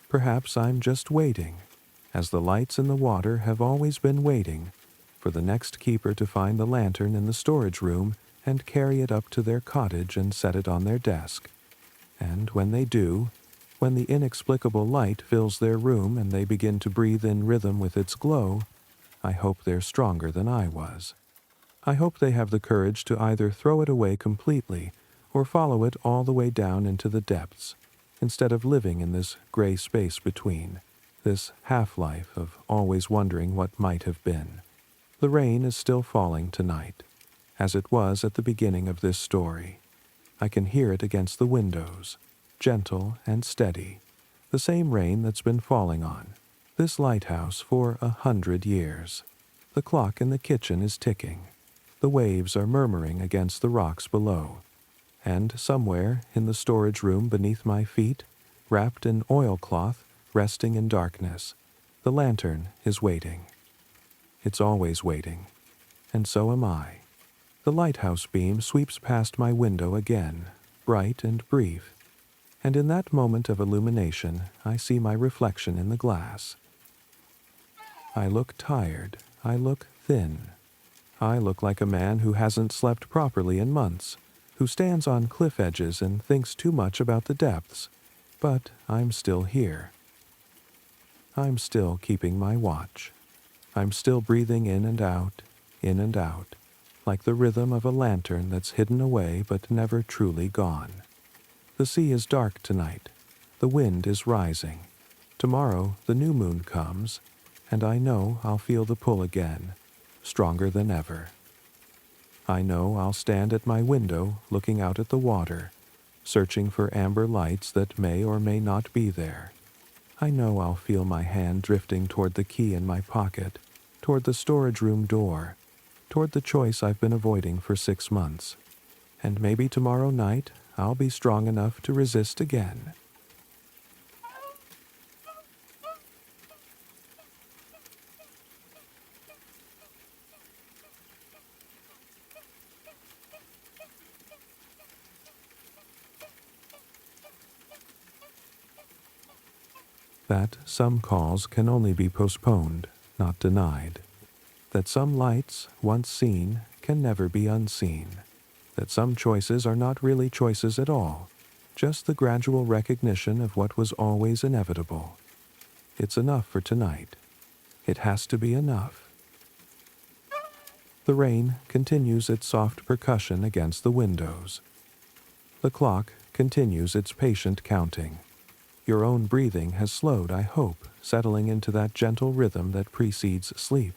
Perhaps I'm just waiting, as the lights in the water have always been waiting, for the next keeper to find the lantern in the storage room and carry it up to their cottage and set it on their desk. And when they do, when the inexplicable light fills their room and they begin to breathe in rhythm with its glow, I hope they're stronger than I was. I hope they have the courage to either throw it away completely or follow it all the way down into the depths, instead of living in this gray space between, this half-life of always wondering what might have been. The rain is still falling tonight, as it was at the beginning of this story. I can hear it against the windows, gentle and steady, the same rain that's been falling on this lighthouse for 100 years. The clock in the kitchen is ticking. The waves are murmuring against the rocks below. And somewhere in the storage room beneath my feet, wrapped in oilcloth, resting in darkness, the lantern is waiting. It's always waiting, and so am I. The lighthouse beam sweeps past my window again, bright and brief, and in that moment of illumination I see my reflection in the glass. I look tired, I look thin. I look like a man who hasn't slept properly in months, who stands on cliff edges and thinks too much about the depths, but I'm still here. I'm still keeping my watch. I'm still breathing in and out, like the rhythm of a lantern that's hidden away but never truly gone. The sea is dark tonight. The wind is rising. Tomorrow the new moon comes, and I know I'll feel the pull again, stronger than ever. I know I'll stand at my window looking out at the water, searching for amber lights that may or may not be there. I know I'll feel my hand drifting toward the key in my pocket, toward the storage room door, toward the choice I've been avoiding for 6 months. And maybe tomorrow night I'll be strong enough to resist again. That some calls can only be postponed, not denied. That some lights, once seen, can never be unseen. That some choices are not really choices at all, just the gradual recognition of what was always inevitable. It's enough for tonight. It has to be enough. The rain continues its soft percussion against the windows. The clock continues its patient counting. Your own breathing has slowed, I hope, settling into that gentle rhythm that precedes sleep.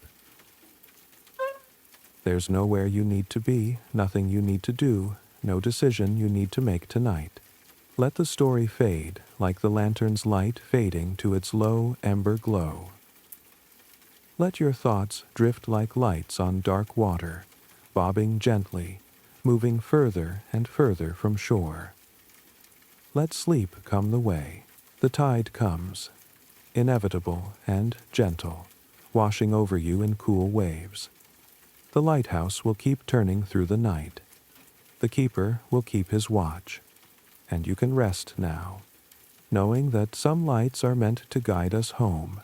There's nowhere you need to be, nothing you need to do, no decision you need to make tonight. Let the story fade, like the lantern's light fading to its low ember glow. Let your thoughts drift like lights on dark water, bobbing gently, moving further and further from shore. Let sleep come the way. The tide comes, inevitable and gentle, washing over you in cool waves. The lighthouse will keep turning through the night. The keeper will keep his watch, and you can rest now, knowing that some lights are meant to guide us home,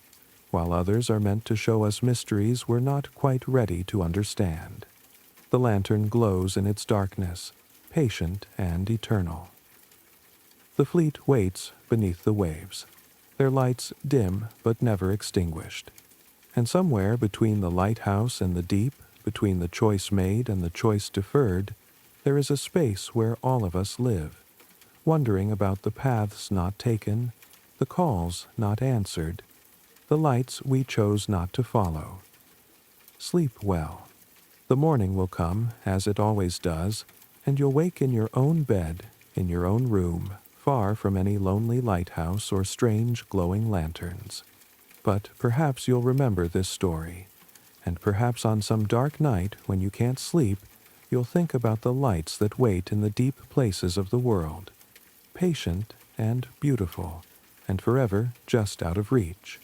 while others are meant to show us mysteries we're not quite ready to understand. The lantern glows in its darkness, patient and eternal. The fleet waits beneath the waves, their lights dim but never extinguished. And somewhere between the lighthouse and the deep, between the choice made and the choice deferred, there is a space where all of us live, wondering about the paths not taken, the calls not answered, the lights we chose not to follow. Sleep well. The morning will come, as it always does, and you'll wake in your own bed, in your own room, far from any lonely lighthouse or strange glowing lanterns. But perhaps you'll remember this story, And perhaps on some dark night when you can't sleep, you'll think about the lights that wait in the deep places of the world, patient and beautiful, and forever just out of reach.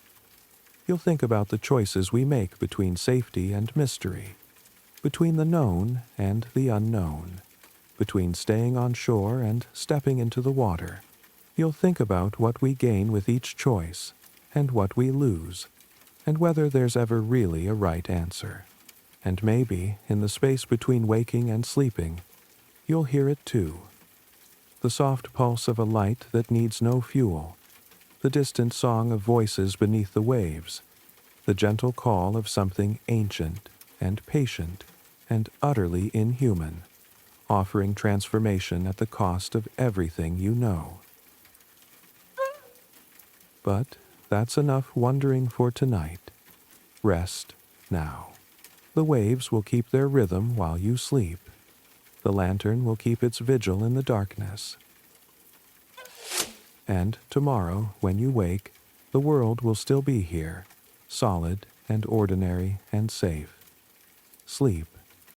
You'll think about the choices we make between safety and mystery, between the known and the unknown, between staying on shore and stepping into the water. You'll think about what we gain with each choice, and what we lose, and whether there's ever really a right answer. And maybe, in the space between waking and sleeping, you'll hear it too. The soft pulse of a light that needs no fuel, the distant song of voices beneath the waves, the gentle call of something ancient and patient and utterly inhuman, offering transformation at the cost of everything you know. But that's enough wondering for tonight. Rest now. The waves will keep their rhythm while you sleep. The lantern will keep its vigil in the darkness. And tomorrow, when you wake, the world will still be here, solid and ordinary and safe. Sleep